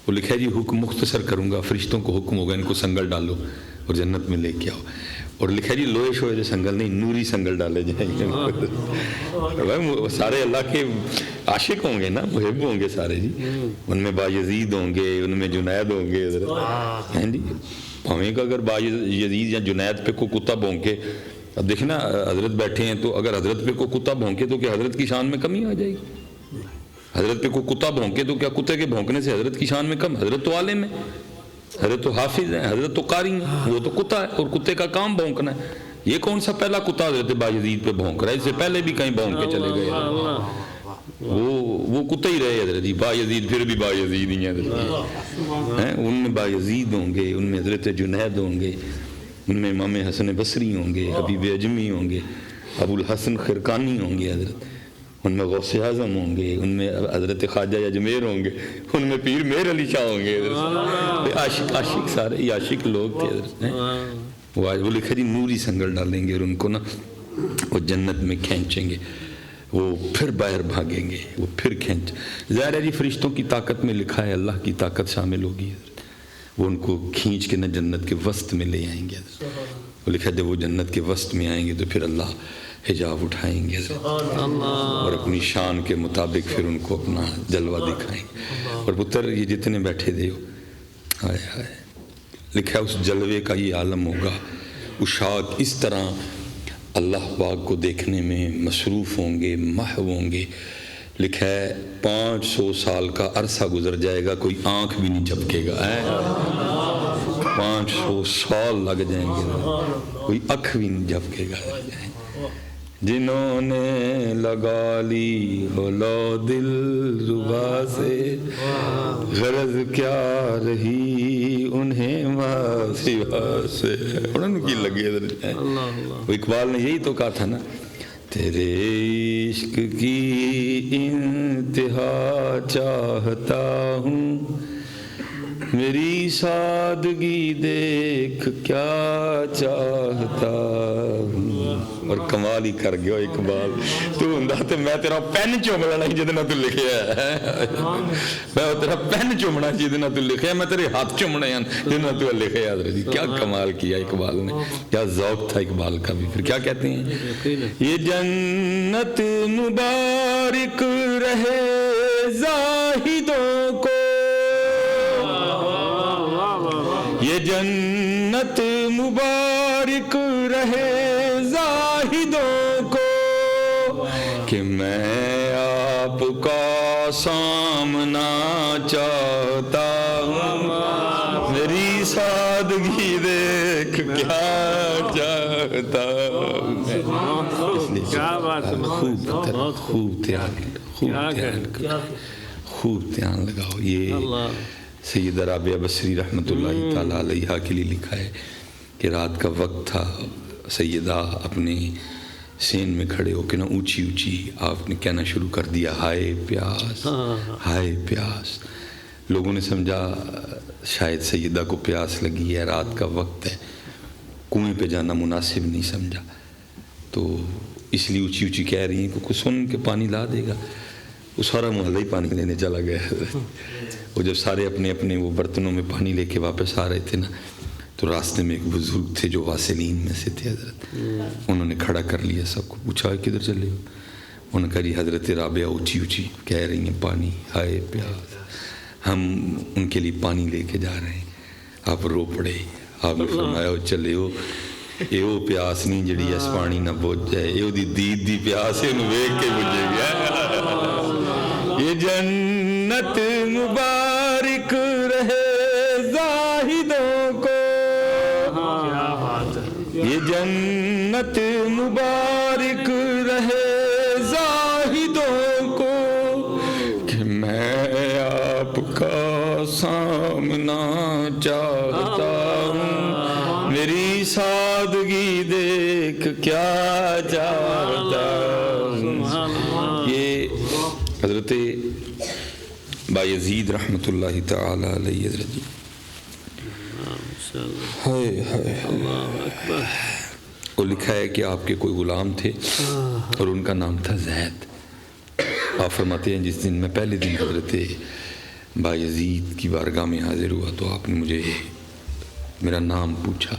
وہ لکھا ہے جی حکم مختصر کروں گا، فرشتوں کو حکم ہوگا ان کو سنگل ڈالو اور جنت میں لے کے آؤ. اور لکھا ہے جی لوہے شوہے جو سنگل نہیں، نوری سنگل ڈالے جائیں گے. سارے اللہ کے عاشق ہوں گے نا، محب ہوں گے سارے جی. ان میں باجزید ہوں گے، ان میں جنید ہوں گے. ہیں جی ہمیں کہ اگر باجزید یا جنید پہ کوئی کتا بھونکے، اب دیکھیں نا حضرت بیٹھے ہیں تو اگر حضرت پہ کوئی کتا بھونکے تو کیا حضرت کی شان میں کمی آ جائے گی؟ حضرت پہ کوئی کتا بھونکے تو کیا کتے کے بھونکنے سے حضرت کی شان میں کم؟ حضرت تو عالم ہے، حضرت تو حافظ ہیں، حضرت تو قاری ہیں. وہ تو کتا ہے اور کتے کا کام بھونکنا ہے. یہ کون سا پہلا کتا حضرت باجزید پہ بھونک رہا ہے؟ اس سے پہلے بھی کہیں بھونک کے چلے گئے. وہ کتے ہی رہے حضرت جی. باجزید پھر بھی باجزید ہی ہیں حضرت. ان میں باجزید ہوں گے، ان میں حضرت جنید ہوں گے، ان میں امام حسن بصری ہوں گے، حبیب اجمی ہوں گے، ابو الحسن خرقانی ہوں گے حضرت. ان میں غوث اعظم ہوں گے، ان میں حضرت خواجہ اجمیر ہوں گے، ان میں پیر مہر علی شاہ ہوں گے حضرت. عاشق سارے ہی عاشق لوگ تھے حضرت. وہ لکھا جی نوری سنگل ڈالیں گے اور ان کو نا وہ جنت میں کھینچیں گے. وہ پھر باہر بھاگیں گے، وہ پھر کھینچ. ظاہر ہے جی فرشتوں کی طاقت میں لکھا ہے اللہ کی طاقت شامل ہوگی حضرت. وہ ان کو کھینچ کے نا جنت کے وسط میں لے آئیں گے حضرت. وہ لکھا جب وہ جنت کے وسط میں آئیں گے تو پھر اللہ حجاب اٹھائیں گے اور اپنی شان کے مطابق پھر ان کو اپنا جلوہ دکھائیں گے. اور پتر یہ جتنے بیٹھے تھے ہائے ہائے لکھا ہے اس جلوے کا یہ عالم ہوگا. اشاق اس طرح اللہ پاک کو دیکھنے میں مصروف ہوں گے، محو ہوں گے. لکھا ہے 500 سال کا عرصہ گزر جائے گا، کوئی آنکھ بھی نہیں جھپکے گا. 500 سال لگ جائیں گے، کوئی آنکھ بھی نہیں جھپکے گا. جنہوں نے لگا لی ہو لو دل ربا سے، غرض کیا رہی انہیں ماں سوا سے. ان کی لگے وہ اقبال نے یہی تو کہا تھا نا، تیرے عشق کی انتہا چاہتا ہوں، میری سادگی دیکھ کیا چاہتا ہوں. اور کمال ہی کر گیا اقبال. تو ہوں تو میں تیرا پین چومنا نہیں جہاں تو لکھیا ہے، میں تیرا پین چومنا جہاں تو لکھیا، میں تیرے ہاتھ چومنے ہیں جہاں تو لکھیا. کیا کمال کیا اقبال نے، کیا ذوق تھا اقبال کا بھی. پھر کیا کہتے ہیں، یہ جنت مبارک رہے زاہدوں کو، یہ جنت مبارک رہے زاہدوں کو، کہ میں آپ کا سامنا چاہتا ہوں، میری سادگی دیکھ کیا چاہتا ہوں. خوب دھیان لگاؤ. یہ سید رابعہ بصری رحمۃ اللہ تعالیٰ علیہ کے لیے لکھا ہے کہ رات کا وقت تھا، سیدہ اپنے سین میں کھڑے ہو کے نا اونچی اونچی آپ نے کہنا شروع کر دیا، ہائے پیاس ہائے پیاس. لوگوں نے سمجھا شاید سیدہ کو پیاس لگی ہے، رات کا وقت ہے، کنویں پہ جانا مناسب نہیں سمجھا، تو اس لیے اونچی اونچی کہہ رہی ہیں کہ کوئی سن کے پانی لا دے گا. وہ سارا محلہ ہی پانی لینے چلا گیا. وہ جب سارے اپنے اپنے وہ برتنوں میں پانی لے کے واپس آ رہے تھے نا، تو راستے میں ایک بزرگ تھے جو واصلین میں سے تھے حضرت. انہوں نے کھڑا کر لیا، سب کو پوچھا کدھر چلے ہو. انہوں نے کہا جی حضرت رابعہ اونچی اونچی کہہ رہی ہیں پانی ہائے پیاس، ہم ان کے لیے پانی لے کے جا رہے ہیں. آپ رو پڑے. آپ نے فرمایا چلے ہو، یہ وہ پیاس نہیں جڑی اس پانی نہ بوجھ جائے، یہ دی دید دی پیاس ہے، انہوں ویک کے بجھے گیا. یہ جنت مبارک رہے زاہدوں کو، یہ جنت مبارک رہے زاہدوں کو، کہ میں آپ کا سامنا چاہتا ہوں، میری سادگی دیکھ کیا چاہتا ہوں. یہ حضرت بایزید رحمۃ اللہ تعالی علیہ حضرت جی. وہ لکھا ہے کہ آپ کے کوئی غلام تھے اور ان کا نام تھا زید. آپ فرماتے ہیں جس دن میں پہلے دن حضرت بایزید کی بارگاہ میں حاضر ہوا تو آپ نے مجھے میرا نام پوچھا.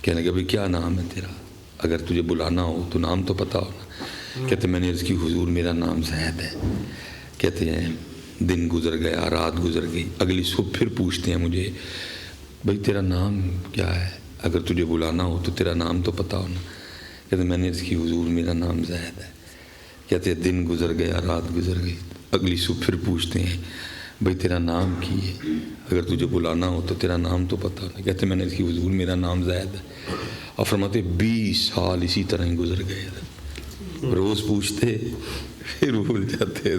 کہنے لگا بھئی کیا نام ہے تیرا, اگر تجھے بلانا ہو تو نام تو پتا ہو نا. کہتے میں نے عرض کی حضور میرا نام زید ہے. کہتے ہیں دن گزر گیا, رات گزر گئی, اگلی صبح پھر پوچھتے ہیں مجھے بھئی تیرا نام کیا ہے, اگر تجھے بلانا ہو تو تیرا نام تو پتا ہو نا. کہتے میں نے عرض کی حضور میرا نام زید ہے. کہتے ہیں دن گزر گیا, رات گزر گئی, اگلی صبح پھر پوچھتے ہیں بھئی تیرا نام کی ہے, اگر تجھے بلانا ہو تو تیرا نام تو پتا ہونا. کہتے میں نے اس کی حضور میرا نام زید ہے. اور فرماتے 20 سال اسی طرح ہی گزر گئے, روز پوچھتے پھر بھول جاتے.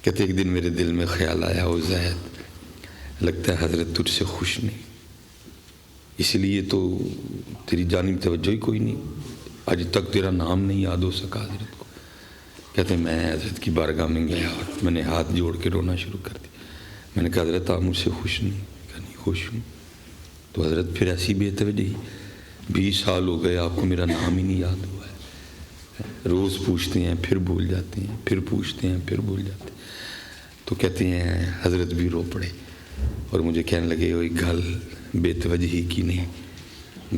کہتے ایک دن میرے دل میں خیال آیا او زید لگتا ہے حضرت تجھ سے خوش نہیں, اس لیے تو تیری جانب توجہ ہی کوئی نہیں, آج تک تیرا نام نہیں یاد ہو سکا حضرت کو. کہتے ہیں میں حضرت کی بارگاہ میں گیا اور میں نے ہاتھ جوڑ کے رونا شروع کر دیا. میں نے کہا حضرت آپ مجھ سے خوش نہیں؟ کہا نہیں خوش ہوں. تو حضرت پھر ایسی بے توجہی, 20 سال ہو گئے آپ کو میرا نام ہی نہیں یاد ہوا ہے, روز پوچھتے ہیں پھر بھول جاتے ہیں, پھر پوچھتے ہیں پھر بھول جاتے ہیں. تو کہتے ہیں حضرت بھی رو پڑے اور مجھے کہنے لگے وہی گل بے توجہی کی نہیں,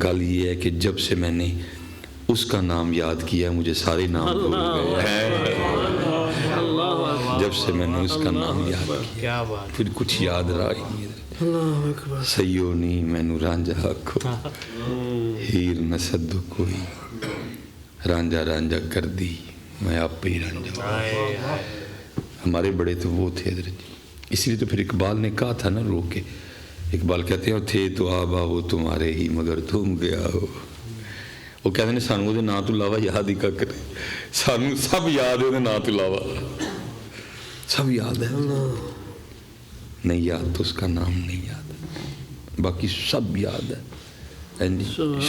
گل یہ ہے کہ جب سے میں نے اس کا نام یاد کیا مجھے سارے نام بھول گئے ہیں. جب سے میں نے اس کا نام یاد کیا پھر کچھ یاد رہا ہی نہیں. سیو نہیں مینو رانجھا کو ہیر نہ سدو کوئی, رانجھا رانجھا کر دی میں آپ پہ ہی رانجھا. ہمارے بڑے تو وہ تھے حضرت, اس لیے تو پھر اقبال نے کہا تھا نا رو کے. اقبال کہتے ہیں تھے تو آبا وہ تمہارے ہی مگر تم گیا ہو. وہ کہتے ہیں سانو وہ نا تو علاوہ یاد ہی کا کرے, سانو سب یاد ہے نا تو علاوہ سب یاد ہے, نہیں یاد تو اس کا نام نہیں یاد ہے, باقی سب یاد ہے.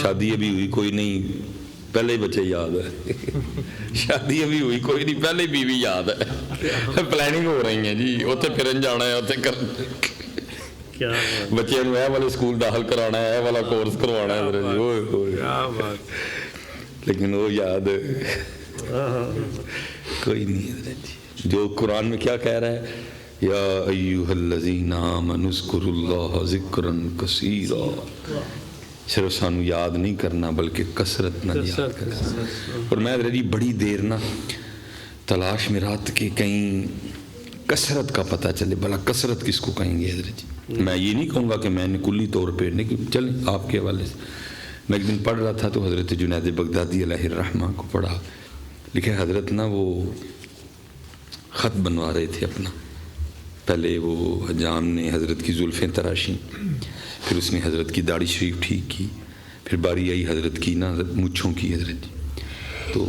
شادی ابھی ہوئی کوئی نہیں, پہلے بچے یاد ہے. شادی ابھی ہوئی کوئی نہیں, پہلے بیوی یاد ہے. پلاننگ ہو رہی ہیں جی, اتنے پھرن جانا ہے, اتنے بچے اے والے اسکول داخل کرانا ہے, اے والا کورس کروانا ہے, لیکن وہ یاد کوئی نہیں حضرت جی. جو قرآن میں کیا کہہ رہا ہے, یا ایھا الذین آمنوا اذکروا اللہ ذکرا کثیرا, صرف سانو یاد نہیں کرنا بلکہ کثرت نہ یاد کرنا. اور میں حضرت جی بڑی دیر نا تلاش میں رات کے کہیں کثرت کا پتہ چلے, بھلا کثرت کس کو کہیں گے حضرت جی. میں یہ نہیں کہوں گا کہ میں نے کلی طور پہ نہیں, چلیں آپ کے حوالے سے. میں ایک دن پڑھ رہا تھا تو حضرت جنید بغدادی علیہ الرحمہ کو پڑھا. لکھے حضرت نا وہ خط بنوا رہے تھے اپنا. پہلے وہ حجام نے حضرت کی زلفیں تراشیں, پھر اس نے حضرت کی داڑھی شریف ٹھیک کی, پھر باری آئی حضرت کی نا مونچھوں کی حضرت جی. تو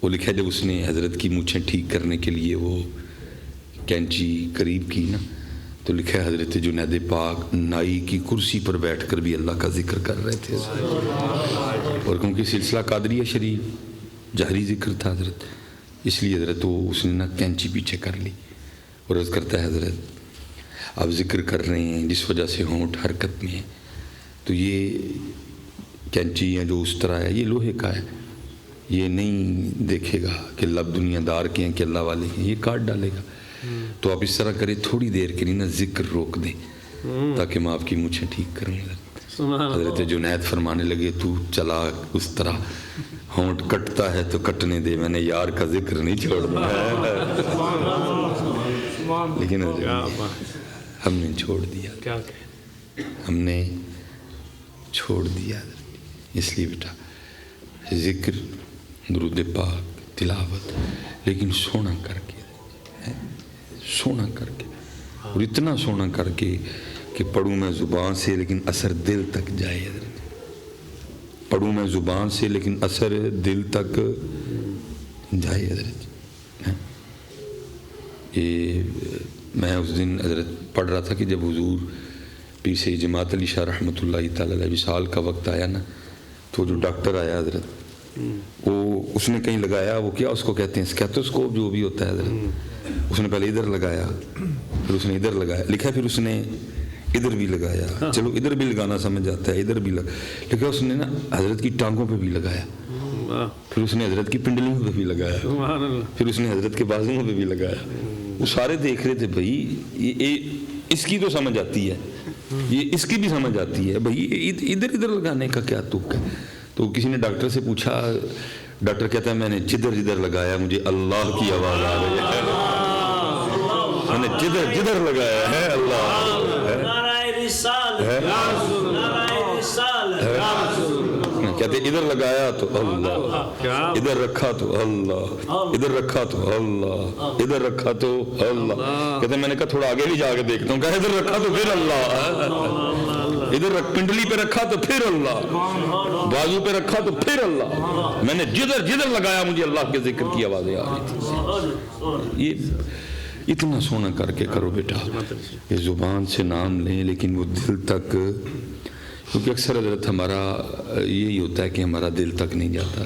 وہ لکھا جب اس نے حضرت کی مونچھیں ٹھیک کرنے کے لیے وہ کینچی قریب کی نا, تو لکھا ہے حضرت جنید پاک نائی کی کرسی پر بیٹھ کر بھی اللہ کا ذکر کر رہے تھے. اور کیونکہ سلسلہ قادریہ شریف جہری ذکر تھا حضرت, اس لیے حضرت وہ اس نے نا کینچی پیچھے کر لی اور عرض کرتا ہے حضرت آپ ذکر کر رہے ہیں جس وجہ سے ہونٹ حرکت میں ہے, تو یہ کینچی ہے جو اس طرح ہے یہ لوہے کا ہے, یہ نہیں دیکھے گا کہ لب دنیا دار کے ہیں کہ اللہ والے ہیں, یہ کاٹ ڈالے گا. تو آپ اس طرح کریں تھوڑی دیر کے لیے نا ذکر روک دیں تاکہ میں آپ کی مونچھیں ٹھیک کروں. حضرت جنید فرمانے لگے تو چلا اس طرح, ہونٹ کٹتا ہے تو کٹنے دے, میں نے یار کا ذکر نہیں چھوڑنا ہے. لیکن ہم نے چھوڑ دیا, ہم نے چھوڑ دیا. اس لیے بیٹا ذکر درود پاک تلاوت لیکن سونا کر کے, سونا کر کے, اور اتنا سونا کر کے کہ پڑھوں میں زبان سے لیکن اثر دل تک جائے حضرت. پڑھوں میں زبان سے لیکن اثر دل تک جائے حضرت. یہ میں اس دن حضرت پڑھ رہا تھا کہ جب حضور پیر سید جماعت علی شاہ رحمۃ اللہ تعالی علیہ وصال کا وقت آیا نا, تو جو ڈاکٹر آیا حضرت وہ اس نے کہیں لگایا, وہ کیا اس کو کہتے ہیں اسکیتھوسکوپ جو بھی ہوتا ہے حضرت, اس نے پہلے ادھر لگایا پھر اس نے ادھر لگایا. لکھا پھر اس نے ادھر بھی لگایا، چلو ادھر بھی لگانا سمجھ آتا ہے، ادھر بھی لیکن اس نے نا حضرت کی ٹانگوں پہ بھی لگایا، پھر اس نے حضرت کی پنڈلیوں پہ بھی لگایا، پھر اس نے حضرت کے بازوؤں پہ بھی لگایا. وہ سارے دیکھ رہے تھے بھائی اس کی تو سمجھ آتی ہے، یہ اس کی بھی سمجھ آتی ہے، بھائی ادھر ادھر لگانے کا کیا تک ہے. تو کسی نے ڈاکٹر سے پوچھا، ڈاکٹر کہتا ہے میں نے جدھر جدھر لگایا مجھے اللہ کی آواز آ رہی ہے، میں نے جدھر جدھر لگایا ہے اللہ کہتے ادھر لگایا تو اللہ، ادھر رکھا تو اللہ، ادھر رکھا تو اللہ، ادھر رکھا تو اللہ. کہتے میں نے کہا تھوڑا آگے بھی جا کے دیکھتا ہوں، کہا ادھر رکھا تو پھر اللہ، ادھر پنڈلی پہ رکھا تو پھر اللہ، بازو پہ رکھا تو پھر اللہ. میں نے جدھر جدھر لگایا مجھے اللہ کے ذکر کی آوازیں آ رہی تھی. یہ اتنا سونا کر کے کرو بیٹا، یہ زبان سے نام لیں لیکن وہ دل تک، کیونکہ اکثر حضرت ہمارا یہی ہوتا ہے کہ ہمارا دل تک نہیں جاتا،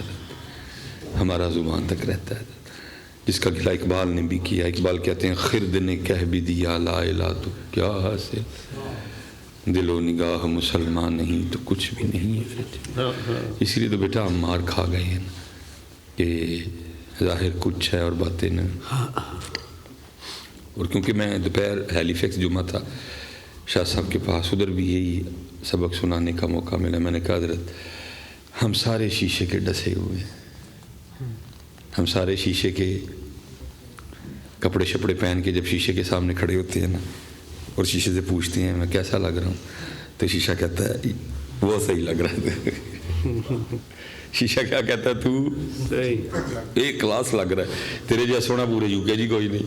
ہمارا زبان تک رہتا ہے. جس کا گلہ اقبال نے بھی کیا، اقبال کہتے ہیں خرد نے کہہ بھی دیا لا الہ تو کیا حاصل، دل و نگاہ مسلمان نہیں تو کچھ بھی نہیں ہے. اس لیے تو بیٹا ہم مار کھا گئے ہیں کہ ظاہر کچھ ہے اور باطن. اور کیونکہ میں دوپہر ہیلی فیکس جمعہ تھا شاہ صاحب کے پاس، ادھر بھی یہی سبق سنانے کا موقع ملا. میں نے کہا حضرت ہم سارے شیشے کے ڈسے ہوئے ہیں، ہم سارے شیشے کے کپڑے شپڑے پہن کے جب شیشے کے سامنے کھڑے ہوتے ہیں نا اور شیشے سے پوچھتے ہیں میں کیسا لگ رہا ہوں، تو شیشہ کہتا ہے وہ صحیح لگ رہا ہے. شیشہ کیا کہتا ہے تو ایک کلاس لگ رہا ہے، تیرے جیسا سونا پورے یو کے جی کوئی نہیں.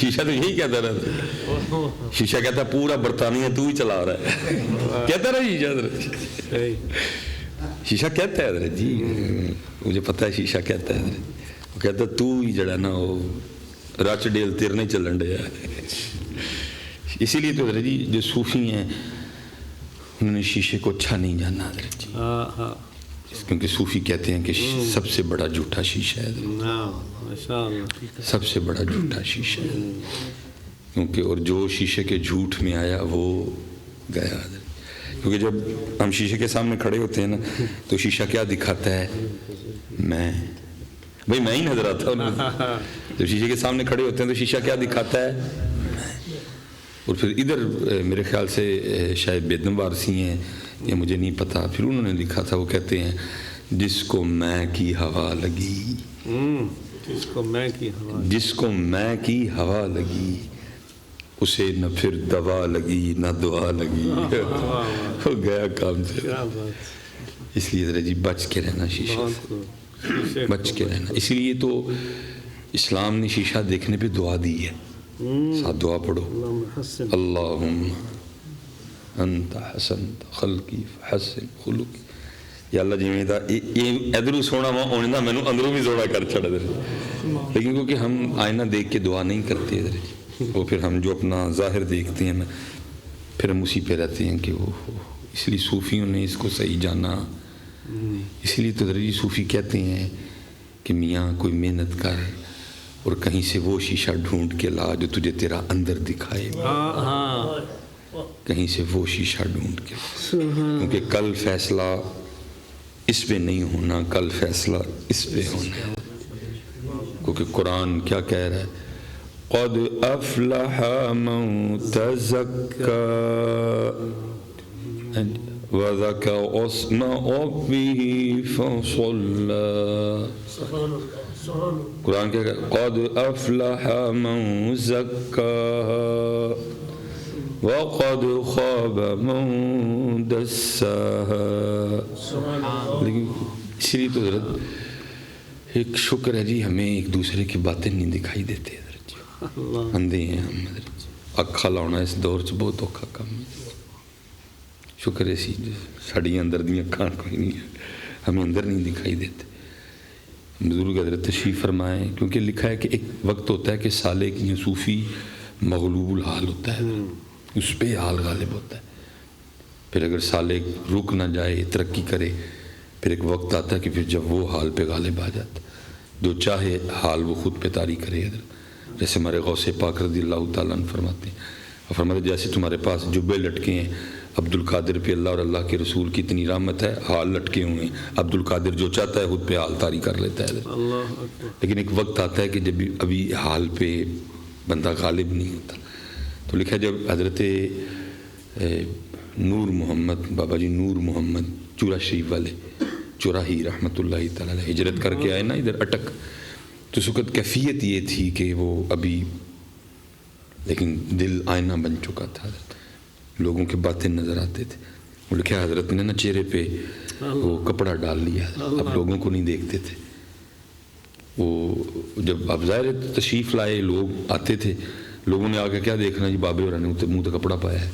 شیشہ تو یہی کہتا رہتا، شیشہ کہتا ہے پورا برطانیہ تو ہی چلا رہا ہے، کہتا رہا شیشہ حضرت. شیشہ کہتا ہے حضرت جی مجھے پتہ ہے شیشہ کہتا ہے حضرت، وہ کہتا ہے تو ہی جڑا نا وہ رچ ڈیل تیر نہیں چلن ڈیا. اسی لیے تو حضرت جی جو صوفی ہیں انہوں نے شیشے کو اچھا نہیں جانا حضرت جی، کیونکہ صوفی کہتے ہیں کہ سب سے بڑا جھوٹا شیشہ ہے، سب سے بڑا جھوٹا شیشہ ہے. کیونکہ اور جو شیشے کے جھوٹ میں آیا وہ گیا. کیونکہ جب ہم شیشے کے سامنے کھڑے ہوتے ہیں نا تو شیشہ کیا دکھاتا ہے، میں بھائی میں ہی نظر آتا ہوں. جب شیشے کے سامنے کھڑے ہوتے ہیں تو شیشہ کیا دکھاتا ہے، اور پھر ادھر میرے خیال سے شاید بیدم وارسی ہیں یا مجھے نہیں پتا، پھر انہوں نے لکھا تھا، وہ کہتے ہیں جس کو میں کی ہوا لگی، جس کو میں کی ہوا لگی اسے نہ پھر دوا لگی نہ دعا لگی، ہو گیا کام سے. اس لیے ذرا جی بچ کے رہنا شیشہ سے، بچ کے رہنا. اسی لیے تو اسلام نے شیشہ دیکھنے پہ دعا دی ہے، ساتھ دعا پڑھو، اللہم انت حسنت خلقی فحسن خلقی. یا اللہ جی میں ادھروں سونا ماں ہونے دا مینوں اندروں بھی سونا کر چھڑ دے. لیکن کیونکہ ہم آئینہ دیکھ کے دعا نہیں کرتے ادھر، وہ پھر ہم جو اپنا ظاہر دیکھتے ہیں نا پھر ہم اسی پہ رہتے ہیں کہ وہ، اس لیے صوفیوں نے اس کو صحیح جانا. اس لیے تو درجی صوفی کہتے ہیں کہ میاں کوئی محنت کر اور کہیں سے وہ شیشہ ڈھونڈ کے لا جو تجھے تیرا اندر دکھائے، کہیں سے وہ شیشہ ڈھونڈ کے، کیونکہ کل فیصلہ اس پہ نہیں ہونا، کل فیصلہ اس پہ ہونا ہے. کیونکہ قرآن کیا کہہ رہا ہے، قد افلح من تزکا وذکر اسم ربہ فصلی. قرآن کیا کہہ رہا ہے، قد افلح من زکا وقد خاب من دساها. لیکن اسی لیے تو حضرت ایک شکر ہے جی ہمیں ایک دوسرے کی باتیں نہیں دکھائی دیتے حضرت جی، اندھے ہیں ہم حضرت جی. اکھا لاؤنا اس دور چ بہت اوکھا کام ہے. شکر ہے سی ساڑی اندر دی اکھاں کوئی نہیں ہے، ہمیں اندر نہیں دکھائی دیتے. بزرگ حضرت تشریف فرمائیں، کیونکہ لکھا ہے کہ ایک وقت ہوتا ہے کہ سالک یا صوفی مغلوب الحال ہوتا ہے، اس پہ حال غالب ہوتا ہے. پھر اگر سالک رک نہ جائے ترقی کرے پھر ایک وقت آتا ہے کہ پھر جب وہ حال پہ غالب آ جاتا جو چاہے حال وہ خود پہ طاری کرے. جیسے ہمارے غوث پاک رضی اللہ تعالیٰ عنہ فرماتے ہیں اور فرماتے جیسے تمہارے پاس جبے لٹکے ہیں عبد القادر پہ اللہ اور اللہ کے رسول کی اتنی رحمت ہے، حال لٹکے ہوئے ہیں، عبد القادر جو چاہتا ہے خود پہ حال طاری کر لیتا ہے، اللہ اکبر. لیکن ایک وقت آتا ہے کہ جب ابھی حال پہ بندہ غالب نہیں ہوتا. تو لکھا جب حضرت نور محمد بابا جی نور محمد چورا شریف والے چوراہی رحمۃ اللہ تعالیٰ علیہ ہجرت کر کے آئے نا ادھر اٹک، تو اس وقت کیفیت یہ تھی کہ وہ ابھی لیکن دل آئینہ بن چکا تھا، لوگوں کے باتیں نظر آتے تھے. وہ لکھا حضرت نے نا چہرے پہ وہ کپڑا ڈال لیا، اب لوگوں کو نہیں دیکھتے تھے. وہ جب اب ظاہر تشریف لائے لوگ آتے تھے، لوگوں نے آ کے کیا دیکھنا جی بابے اور نے منہ تو کپڑا پایا ہے،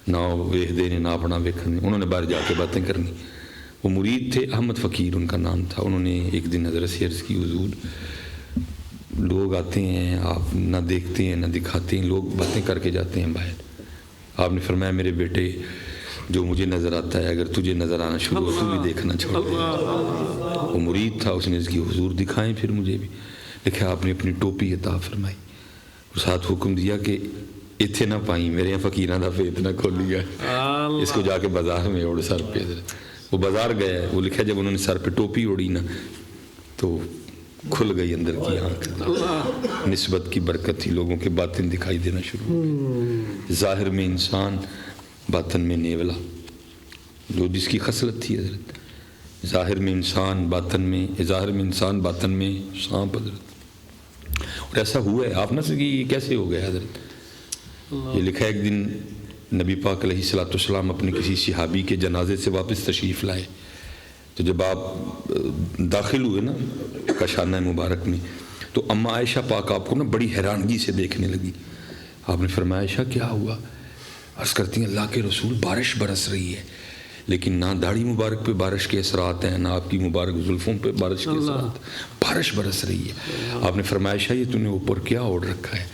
نہ ویکھدے نے نہ اپنا ویکھن، انہوں نے باہر جا کے باتیں کرنی. وہ مرید تھے احمد فقیر ان کا نام تھا. انہوں نے ایک دن حضرت سے عرض کی حضور لوگ آتے ہیں آپ نہ دیکھتے ہیں نہ دکھاتے ہیں، لوگ باتیں کر کے جاتے ہیں باہر. آپ نے فرمایا میرے بیٹے جو مجھے نظر آتا ہے اگر تجھے نظر آنا شروع ہو تو بھی دیکھنا چھوڑ دے. وہ مرید تھا، اس نے اس کی حضور دکھائیں پھر مجھے بھی. لکھا آپ نے اپنی ٹوپی عطا فرمائی اور ساتھ حکم دیا کہ اتنے نہ پائیں میرے یہاں فقیران دا فیت نہ کھولی گا، اس کو جا کے بازار میں اوڑ سر پہ. وہ بازار گیا. وہ لکھا جب انہوں نے سر پہ ٹوپی اوڑی نا تو کھل گئی اندر کی آنکھ. نسبت کی برکت تھی، لوگوں کے باطن دکھائی دینا شروع ہو گئی. ظاہر میں انسان باطن میں نیولا، جو جس کی خصلت تھی حضرت. ظاہر میں انسان باطن میں سانپ حضرت. اور ایسا ہوا ہے، آپ نہ سکی یہ کیسے ہو گیا حضرت. یہ لکھا ہے ایک دن نبی پاک علیہ الصلوۃ والسلام اپنے کسی صحابی کے جنازے سے واپس تشریف لائے. تو جب آپ داخل ہوئے نا کاشانہ مبارک میں تو اماں عائشہ پاک آپ کو نا بڑی حیرانگی سے دیکھنے لگی. آپ نے فرمایا عائشہ کیا ہوا؟ عرض کرتی ہیں اللہ کے رسول بارش برس رہی ہے، لیکن نہ داڑھی مبارک پہ بارش کے اثرات ہیں نہ آپ کی مبارک زلفوں پہ بارش کے اثرات، بارش برس رہی ہے. آپ نے فرمایا عائشہ یہ تم نے اوپر کیا اوڑھ رکھا ہے؟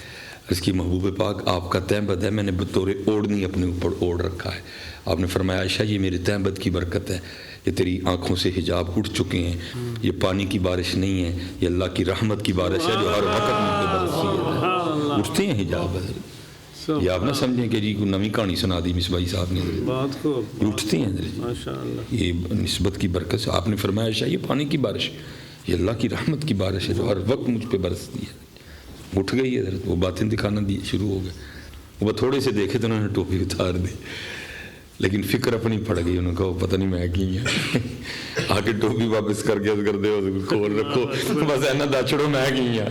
اس کی محبوب پاک آپ کا تہبد ہے، میں نے بطور اوڑھنی اپنے اوپر اوڑھ رکھا ہے. آپ نے فرمایا عائشہ یہ میرے تہبد کی برکت ہے، یہ تیری آنکھوں سے حجاب اٹھ چکے ہیں، یہ پانی کی بارش نہیں ہے، یہ اللہ کی رحمت کی بارش ہے جو ہر وقت مجھ پہ برستی ہے. اٹھتے ہیں حجاب حضرت. یہ آپ نہ سمجھیں کہ جی کوئی نئی کہانی سنا دی مصباحی صاحب نے، اٹھتے ہیں حضرت. یہ نسبت کی برکت سے. آپ نے فرمایا عائشہ یہ پانی کی بارش، یہ اللہ کی رحمت کی بارش ہے جو ہر وقت مجھ پہ برستی ہے. اٹھ گئی حضرت. وہ باطن دکھانا دی شروع ہو گئے. وہ تھوڑے سے دیکھے تو انہوں نے ٹوپی اتار دی، لیکن فکر اپنی پڑ گئی. انہوں نے کہا پتہ نہیں میں کی ہے. آ کے ٹوپی واپس کر کے کر دے کھول رکھو بس اینا دا چھڑو میں کی ہے.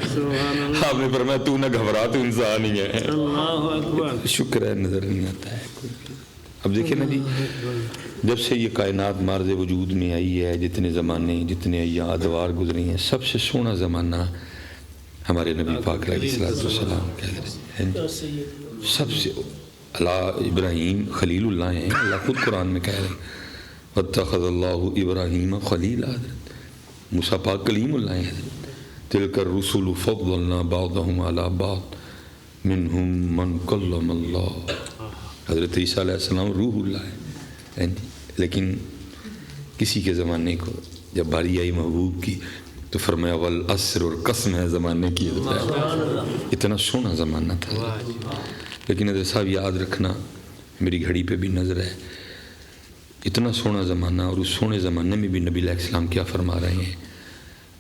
آپ نے فرمایا تو نہ گھبرا تو انسان ہی ہے. شکر ہے نظر نہیں آتا ہے. اب دیکھیں نا جی جب سے یہ کائنات مارز وجود میں آئی ہے، جتنے زمانے جتنے ایام ادوار گزری ہیں، سب سے سونا زمانہ ہمارے نبی پاک علیہ السلام کہہ رہے ہیں. سب سے اللہ ابراہیم خلیل اللہ ہیں. اللہ خود قرآن میں کہہ رہے ہیں واتخذ اللہ ابراہیم خلیلا. حضرت موسیٰ پاک کلیم اللہ ہیں. حضرت تلک الرسل فضلنا بعضهم علی بعض منہم من کلم اللہ. حضرت عیسیٰ علیہ السلام روح اللہ ہیں. لیکن کسی کے زمانے کو جب باری آئی محبوب کی تو فرمایا والعصر، اور قسم ہے زمانے کی. اتنا سونا زمانہ تھا. لیکن حضرت صاحب یاد رکھنا، میری گھڑی پہ بھی نظر ہے، اتنا سونا زمانہ اور اس سونے زمانے میں بھی نبی علیہ السلام کیا فرما رہے ہیں.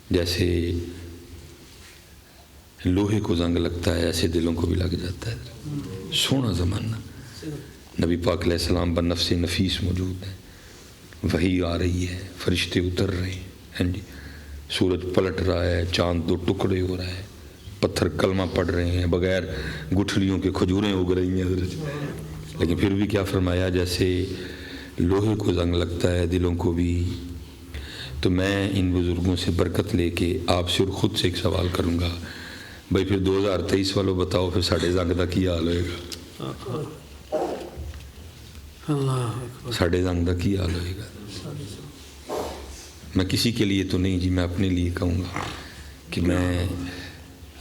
جیسے لوہے کو زنگ لگتا ہے ایسے دلوں کو بھی لگ جاتا ہے. سونا زمانہ. نبی پاک علیہ السلام بنفس نفیس موجود ہیں، وحی آ رہی ہے، فرشتے اتر رہے ہیں جی، سورج پلٹ رہا ہے، چاند دو ٹکڑے ہو رہا ہے، پتھر کلمہ پڑھ رہے ہیں، بغیر گٹھلیوں کے کھجوریں اگ رہی ہیں حضرت. لیکن پھر بھی کیا فرمایا جیسے لوہے کو زنگ لگتا ہے دلوں کو بھی. تو میں ان بزرگوں سے برکت لے کے آپ سے اور خود سے ایک سوال کروں گا بھائی پھر 2023 والوں بتاؤ پھر ساڑھے زنگ دا کی حال ہوئے گا؟ ساڑھے زنگ دا کی حال ہوئے گا؟ میں کسی کے لیے تو نہیں جی، میں اپنے لیے کہوں گا کہ میں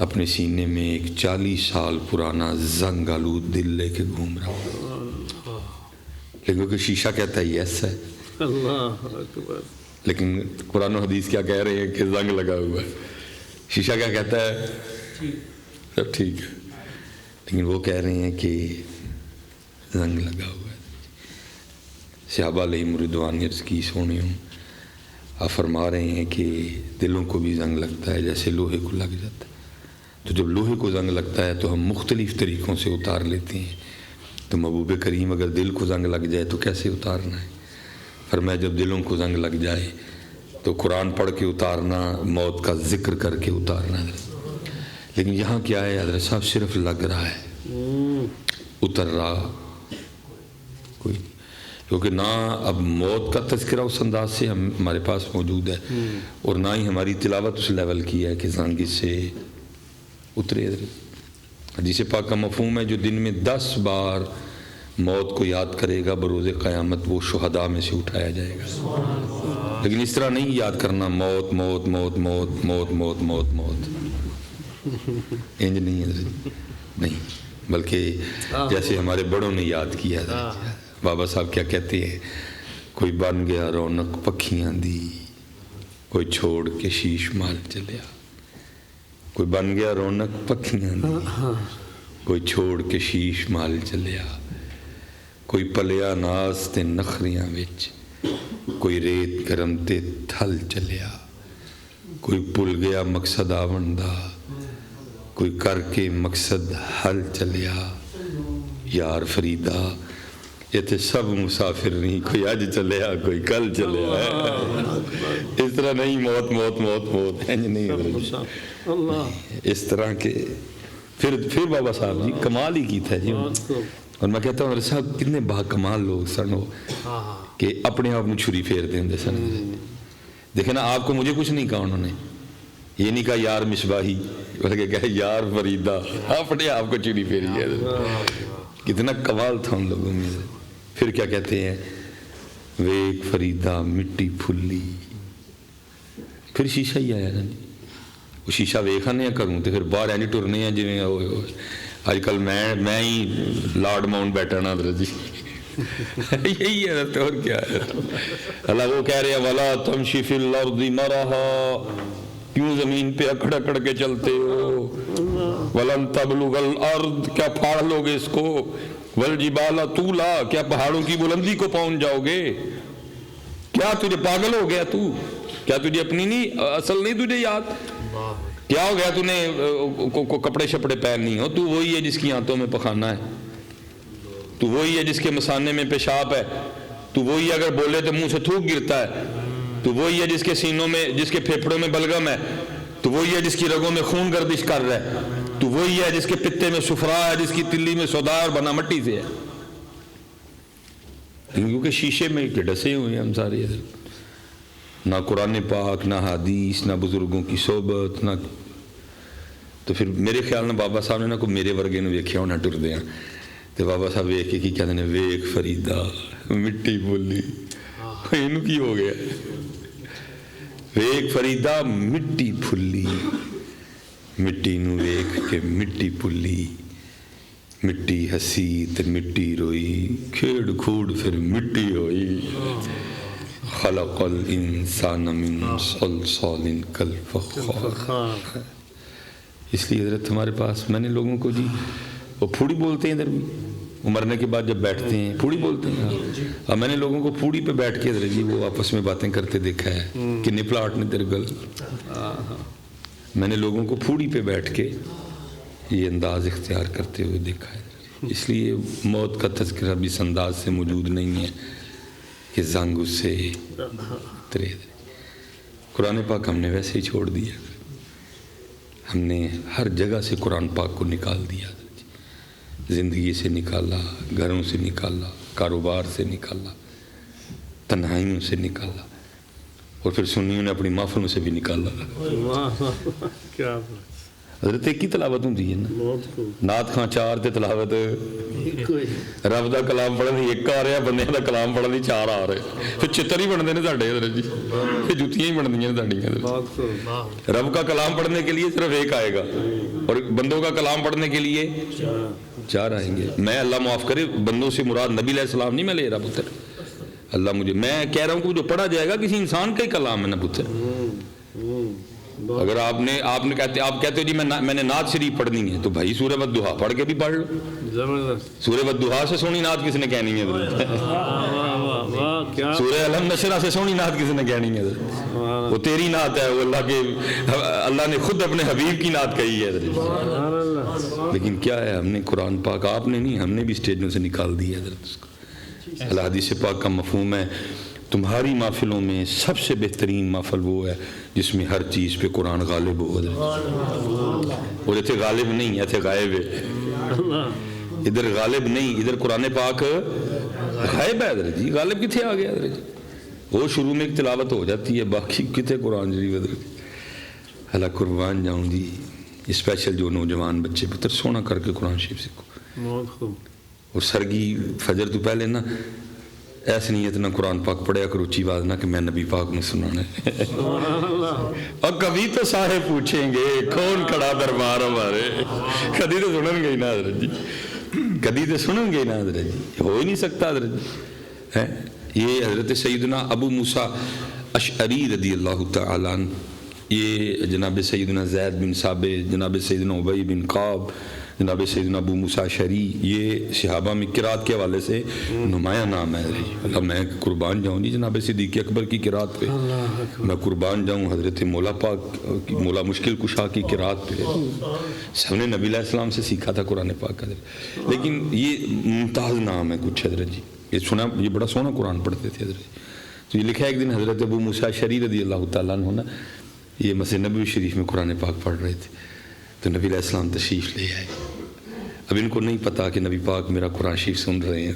اپنے سینے میں ایک 40 سال پرانا زنگ آلود دل لے کے گھوم رہا ہوں. لیکن کہ شیشہ کہتا ہے یس ہے، لیکن قرآن و حدیث کیا کہہ رہے ہیں کہ زنگ لگا ہوا ہے. شیشہ کیا کہتا ہے؟ سب ٹھیک ہے. لیکن وہ کہہ رہے ہیں کہ زنگ لگا ہوا ہے. صحابہ علیہم رضوان عرض کی سونے ہوں، آپ فرما رہے ہیں کہ دلوں کو بھی زنگ لگتا ہے جیسے لوہے کو لگ جاتا ہے. تو جب لوہے کو زنگ لگتا ہے تو ہم مختلف طریقوں سے اتار لیتے ہیں. تو محبوب کریم اگر دل کو زنگ لگ جائے تو کیسے اتارنا ہے؟ فرمایا جب دلوں کو زنگ لگ جائے تو قرآن پڑھ کے اتارنا، موت کا ذکر کر کے اتارنا ہے. لیکن یہاں کیا ہے حضرت صاحب؟ صرف لگ رہا ہے، اتر رہا کوئی نہیں. کیونکہ نہ اب موت کا تذکرہ اس انداز سے ہمارے پاس موجود ہے، اور نہ ہی ہماری تلاوت اس لیول کی ہے کہ زنگ اس سے اترے. حدیث پاک کا مفہوم ہے جو دن میں 10 بار موت کو یاد کرے گا بروز قیامت وہ شہداء میں سے اٹھایا جائے گا. لیکن اس طرح نہیں یاد کرنا موت موت موت موت موت موت موت موت، انج نہیں ہے، نہیں، بلکہ جیسے ہمارے بڑوں نے یاد کیا ہے. بابا صاحب کیا کہتے ہیں؟ کوئی بن گیا رونق پکھیاں دی، کوئی چھوڑ کے شیش مال چلیا. کوئی بن گیا رونق پکھیاں دی، کوئی چھوڑ کے شیش مال چلیا. کوئی پلیا ناز تے نخریاں وچ، کوئی ریت گرم تے تھل چلیا. کوئی بھول گیا مقصد آون دا، کوئی کر کے مقصد حل چلیا. یار فریدا یہ تے سب مسافر نہیں، کوئی اج چلیا کوئی کل چلیا. اس طرح نہیں موت موت موت موت، انج نہیں. اس طرح کے پھر بابا صاحب جی کمال ہی کیتا ہے جی. اور میں کہتا ہوں صاحب کتنے با کمال لوگ سن وہ کہ اپنے آپ میں چھری پھیر دیں دے سن. دیکھیں نا آپ کو مجھے کچھ نہیں کہا انہوں نے، یہ نہیں کہا یار مصباحی، بلکہ کہا یار فریدہ، اپنے آپ کو چھری پھیری ہے. کتنا کمال تھا ان لوگوں میں. پھر کیا کہتے ہیں؟ ویک فریدہ مٹی پھلی. پھر شیشہ ہی آیا نا جی. وہ شیشہ ویکھنے کروں تو پھر باہر اینی ٹرنے ہیں جی. آج کل میں ہی لارڈ ماؤنٹ بیٹھا نا حضرت جی. یہی ہے اور کیا ہے. اللہ وہ کہہ رہے ہیں وَلَا تَمْشِ فِي الْأَرْضِ مَرَحًا، کیوں زمین پہ اکڑ اکڑ کے چلتے ہو. وَلَن تَبْلُغَ الْأَرْض، کیا پھاڑ لو گے اس کو. وَالْجِبَالَ طُولًا، کیا پہاڑوں کی بلندی کو پہنچ جاؤ گے. کیا تجھے پاگل ہو گیا تو؟ کیا تجھے اپنی نہیں اصل نہیں تجھے یاد؟ کیا ہو گیا تو کپڑے شپڑے پہن نہیں ہو؟ تو وہی ہے جس کی آنتوں میں پخانا ہے، تو وہی ہے جس کے مثانے میں پیشاب ہے، تو وہی اگر بولے تو منہ سے تھوک گرتا ہے، تو وہی ہے جس کے سینوں میں، جس کے پھیپھڑوں میں بلغم ہے، تو وہی ہے جس کی رگوں میں خون گردش کر رہا ہے، تو وہی ہے جس کے پتے میں صفرا ہے، جس کی تلی میں سودا اور بنا مٹی سے ہے. کیونکہ شیشے میں ڈسے ہوئے ہیں ہم سارے ادھر. نہ قرآن پاک، نہ حدیث، نہ بزرگوں کی صحبت، نہ. تو پھر میرے خیال میں بابا صاحب نے نہ کوئی میرے ورگے نے ویکھیا ہونا ٹر دیا. تو بابا صاحب ویکھ کے کی کہتے ہیں ویک فریدا مٹی بولی. اینو کی ہو گیا؟ ویک فریدا مٹی پھلی، مٹی نو ویکھ کے مٹی پھلی. مٹی ہسی تے مٹی روئی، کھیڑ کھوڑ پھر مٹی ہوئی. خلق الانسان من صلصال کالفخار. اس لیے حضرت ہمارے پاس میں نے لوگوں کو جی وہ پھوڑی بولتے ہیں ادھر بھی، وہ مرنے کے بعد جب بیٹھتے ہیں پھوڑی بولتے ہیں. اب میں نے لوگوں کو پھوڑی پہ بیٹھ کے حضرت جی وہ آپس میں باتیں کرتے دیکھا ہے کہ نپلاٹ نے تیرے گل. میں نے لوگوں کو پھوڑی پہ بیٹھ کے یہ انداز اختیار کرتے ہوئے دیکھا ہے. اس لیے موت کا تذکرہ بھی اس انداز سے موجود نہیں ہے کہ زنگ اس سے اترے. قرآن پاک ہم نے ویسے ہی چھوڑ دیا. ہم نے ہر جگہ سے قرآن پاک کو نکال دیا. زندگی سے نکالا، گھروں سے نکالا، کاروبار سے نکالا، تنہائیوں سے نکالا، اور پھر سنیوں نے اپنی محفلوں سے بھی نکالا. حضرت ایک ہی تلاوت ہوں ہے نا. نعت خان 4 تے تلاوت رب دا کلام پڑھن دی ایک آ رہا، بندیاں دا کلام پڑھن دی 4 آ رہے. پھر چتر ہی بنتے ہیں ساڈے حضرت جی، پھر جوتیاں ہی بنتی ہیں ساڈیاں. رب کا کلام پڑھنے کے لیے صرف ایک آئے گا، اور بندوں کا کلام پڑھنے کے لیے 4 آئیں گے. میں اللہ معاف کرے بندوں سے مراد نبی علیہ السلام نہیں میں لے رہا پتر. اللہ مجھے، میں کہہ رہا ہوں کہ جو پڑھا جائے گا کسی انسان کا ہی کلام ہے نا پتر. اگر آپ کہتے ہو جی میں نے نعت شریف پڑھنی ہے تو بھائی سورہ والضحیٰ پڑھ کے بھی پڑھ لو. زبردست. سورہ والضحیٰ سے سونی نعت کس نے کہنی ہے؟ سورہ الم نشرہ سے سونی نعت کس نے کہنی ہے؟ وہ تیری نعت ہے، وہ اللہ نے خود اپنے حبیب کی نعت کہی ہے. لیکن کیا ہے، ہم نے قرآن پاک، آپ نے نہیں، ہم نے بھی اسٹیجوں سے نکال دیا ہے. الحدیث پاک کا مفہوم ہے تمہاری محفلوں میں سب سے بہترین محفل وہ ہے جس میں ہر چیز پہ قرآن غالب ہو. اور اتنے غالب نہیں، اتنے غائب ہے. ادھر غالب نہیں، ادھر قرآن پاک غائب ہے. ادھر جی غالب کتنے آ گیا؟ ادھر جی وہ شروع میں ایک تلاوت ہو جاتی ہے، باقی کتنے قرآن جی. ادھر اللہ قربان جاؤں جی، اسپیشل جو نوجوان بچے پتر سونا کر کے قرآن شریف سیکھو. اور سرگی فجر تو پہلے نا ایسی نیت نہ قرآن پاک پڑھیا کرو اچھی بات نہ کہ میں نبی پاک میں سنانا ہے. اور کبھی تو صاحب پوچھیں گے کون کھڑا دربار ہمارے، کبھی تو سنن گے ہی نا حضرت جی، کبھی تو سنن گے ہی نا حضرت جی. ہو ہی نہیں سکتا حضرت جی. یہ حضرت سیدنا ابو موسیٰ اشعری رضی اللہ تعالیٰ عنہ، یہ جناب سیدنا زید بن ثابت، جناب سیدنا ابی بن کعب، جناب سیدنا ابو موسیٰ اشعری، یہ صحابہ میں قرات کے حوالے سے نمایاں نام ہے. اللہ میں قربان جاؤں جی جناب صدیق اکبر کی قرات پہ، میں قربان جاؤں حضرت مولا پاک، مولا مشکل کشا کی قرات پہ. سب نے نبی علیہ السلام سے سیکھا تھا قرآن پاک کا. لیکن یہ ممتاز نام ہے کچھ حضرت جی، یہ سنا، یہ بڑا سونا قرآن پڑھتے تھے حضرت جی. تو یہ لکھا ہے ایک دن حضرت ابو موسیٰ اشعری رضی اللہ تعالیٰ عنہ یہ مسجد نبوی شریف میں قرآن پاک پڑھ رہے تھے تو نبی علیہ السلام تشریف لے آئے. اب ان کو نہیں پتا کہ نبی پاک میرا قرآن شریف سن رہے ہیں،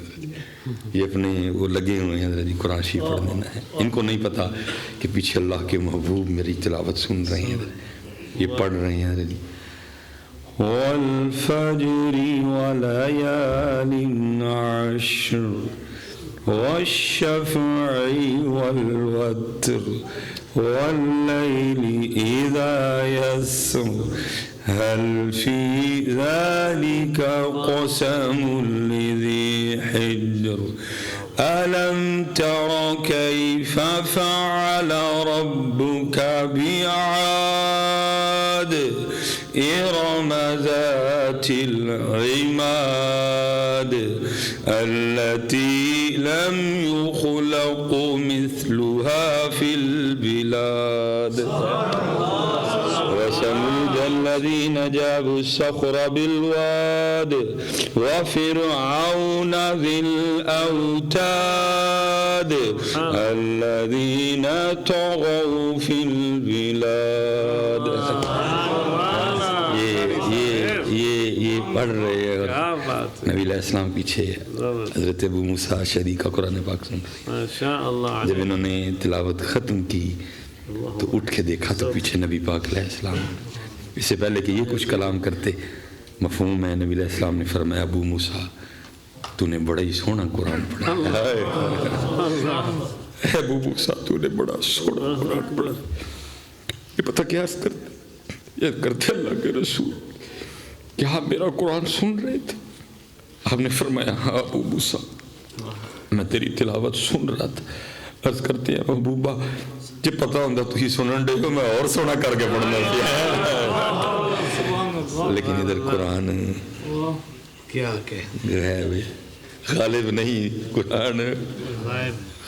یہ اپنے وہ لگے ہوئے ہیں حضرت جی قرآن شریف پڑھنے ہے. ان کو نہیں پتا کہ پیچھے اللہ کے محبوب میری تلاوت سن رہے ہیں، یہ پڑھ رہے ہیں حضرت جی. والفجر وليال عشر والشفع والوتر والليل إذا يسر هل في ذلك قسم لذي حجر ألم تر كيف فعل ربك بعاد إرم ذات العماد التي لم يخلق مثلها في البلاد وثمود الذين جابوا الصخر بالواد وفرعون ذي الأوتاد الذين طغوا في البلاد. یہ پڑھ رہے ہیں. نبی علیہ السلام پیچھے حضرت ابو موسیٰ اشعری کا قرآن پاک سن رہے. جب انہوں نے تلاوت ختم کی تو اٹھ کے دیکھا تو پیچھے نبی پاک علیہ السلام. اس سے پہلے کہ یہ کچھ کلام کرتے مفہوم ہے، نبی علیہ السلام نے فرمایا ابو موسیٰ تو نے بڑا ہی سونا قرآن پڑھا. ابو موسیٰ تو نے بڑا سونا قرآن پڑھا. یہ پتہ کیا کرتے اللہ کے رسول، کیا آپ میرا قرآن سن رہے تھے؟ آپ نے فرمایا ہاں ابو موسیٰ میں تیری تلاوت سن رہا تھا. عرض کرتے ہیں محبوبہ جب پتہ ہوتا تو ہی سنن دے گا میں اور سونا کر کے پڑھنا کیا. لیکن ادھر قرآن کیا کہ ہے غالب نہیں، قرآن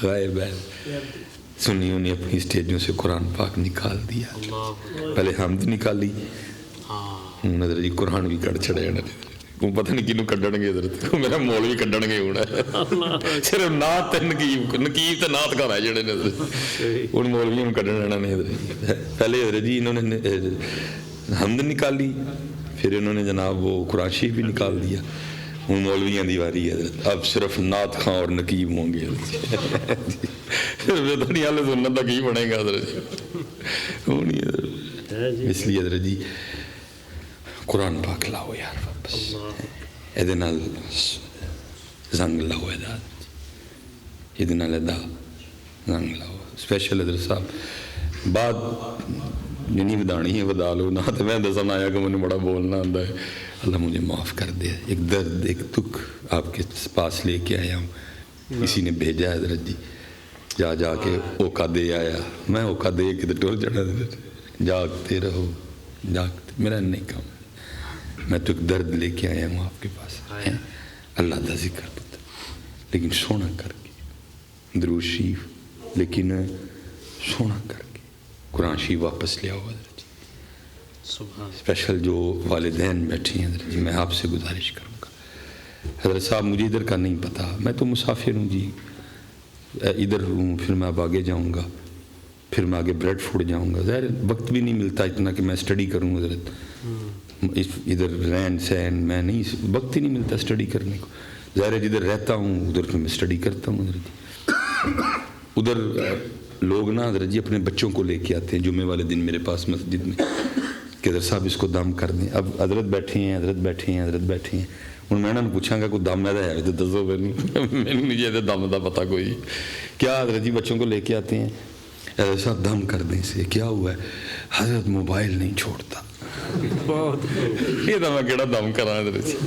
غائب ہے. سنیوں نے اپنی سٹیجوں سے قرآن پاک نکال دیا. پہلے حمد نکالی، نظر جی قرآن بھی کڑ چھڑے ہیں. وہ پتہ نہیں کنوں کڈن گے حضرت، میرا مول بھی کڈن گے ہونا. صرف نعت نقیب تے نعت گھر ہے جڑے نے ان مولویوں نے کڈن رہنا نہیں حضرت. پہلے حضرت جی انہوں نے حمد نکالی، پھر انہوں نے جناب وہ قرآن شریف بھی نکال دیا. ہوں مولویاں دی واری ہے حضرت، اب صرف نعت خاں اور نقیب ہوں گے حضرت. دنیا والے سنت کا کی بنے گا حضرت جی. اس لیے حضرت جی قرآن پاک لاؤ یار واپس، یہ زنگ لاؤ، یہ زنگ لاؤ. اسپیشل حضرت صاحب بات جنی ودانی ہے ودا لو نہ تو میں دسن آیا کہ مجھے بڑا بولنا آتا ہے. اللہ مجھے معاف کر دے. ایک درد ایک دکھ آپ کے پاس لے کے آیا ہوں. کسی نے بھیجا حضرت جی، جا کے اوقا دے آیا. میں اوقا دے کے ٹر جانا جاگتے رہو جاگتے. میرا نہیں کام ہے, میں تو ایک درد لے کے آیا ہوں آپ کے پاس, اللہ کا ذکر پتہ, لیکن سونا کر کے درود شریف, لیکن سونا کر کے قرآن شریف واپس لے آؤ. حضرت جی اسپیشل جو والدین بیٹھے ہیں حضرت جی, میں آپ سے گزارش کروں گا. حضرت صاحب مجھے ادھر کا نہیں پتہ, میں تو مسافر ہوں جی, ادھر ہوں, پھر میں اب آگے جاؤں گا, پھر میں آگے بریڈ فوڈ جاؤں گا. ظاہر وقت بھی نہیں ملتا اتنا کہ میں اسٹڈی کروں حضرت. ادھر رہن سہن میں نہیں, وقت ہی نہیں ملتا اسٹڈی کرنے کو. ظاہر ہے جدھر رہتا ہوں ادھر میں اسٹڈی کرتا ہوں حضرت. ادھر لوگ نا حضرت جی اپنے بچوں کو لے کے آتے ہیں جمعے والے دن میرے پاس مسجد میں کہ حضرت صاحب اس کو دم کر دیں. اب حضرت بیٹھے ہیں حضرت بیٹھے ہیں حضرت بیٹھے ہیں, ہوں میں انہوں نے پوچھاں گا کوئی دم ہے تو دسو, میں نہیں جی دم کا پتہ کوئی کیا. حضرت جی بچوں کو لے کے آتے ہیں, حضرت صاحب دم کر دیں سے کیا ہوا ہے, حضرت موبائل نہیں چھوڑتا. یہ تو میں کہڑا دم کرا حضرت جی,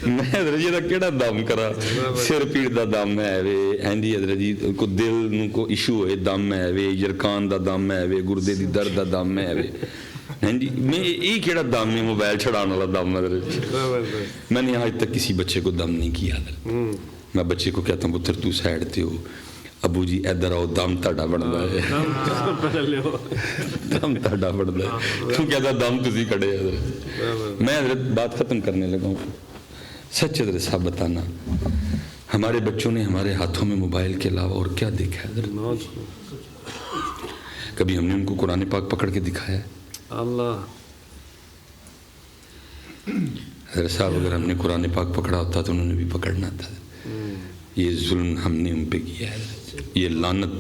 میں حضرت جی کہڑا دم کرا. سر پیڑ دا دم ہے وے, ہاں جی حضرت جی کو دل کو ایشو ہوئے دم ہے وے, یرکان دا دم ہے وے, گردے دی درد دا دم ہے وے. ہاں جی میں یہ کہڑا دم ہے موبائل چھڑان والا دم حضرت جی. میں نے آج تک کسی بچے کو دم نہیں کیا حضرت. میں بچے کو کہتا ہوں پتر تو سائڈ تے ہو, ابو جی ادھر آؤ دم تہاڈا بندا ہے, دم تہاڈا بندا ہے. تو کہتا دم تسی کھڑے حضرت. میں حضرت بات ختم کرنے لگا ہوں. سچ حضرت صاحب بتانا, ہمارے بچوں نے ہمارے ہاتھوں میں موبائل کے علاوہ اور کیا دیکھا ہے حضرت؟ کبھی ہم نے ان کو قرآن پاک پکڑ کے دکھایا ہے؟ اللہ حضرت صاحب اگر ہم نے قرآن پاک پکڑا ہوتا تو انہوں نے بھی پکڑنا تھا. یہ ظلم ہم نے ان پہ کیا ہے, یہ لعنت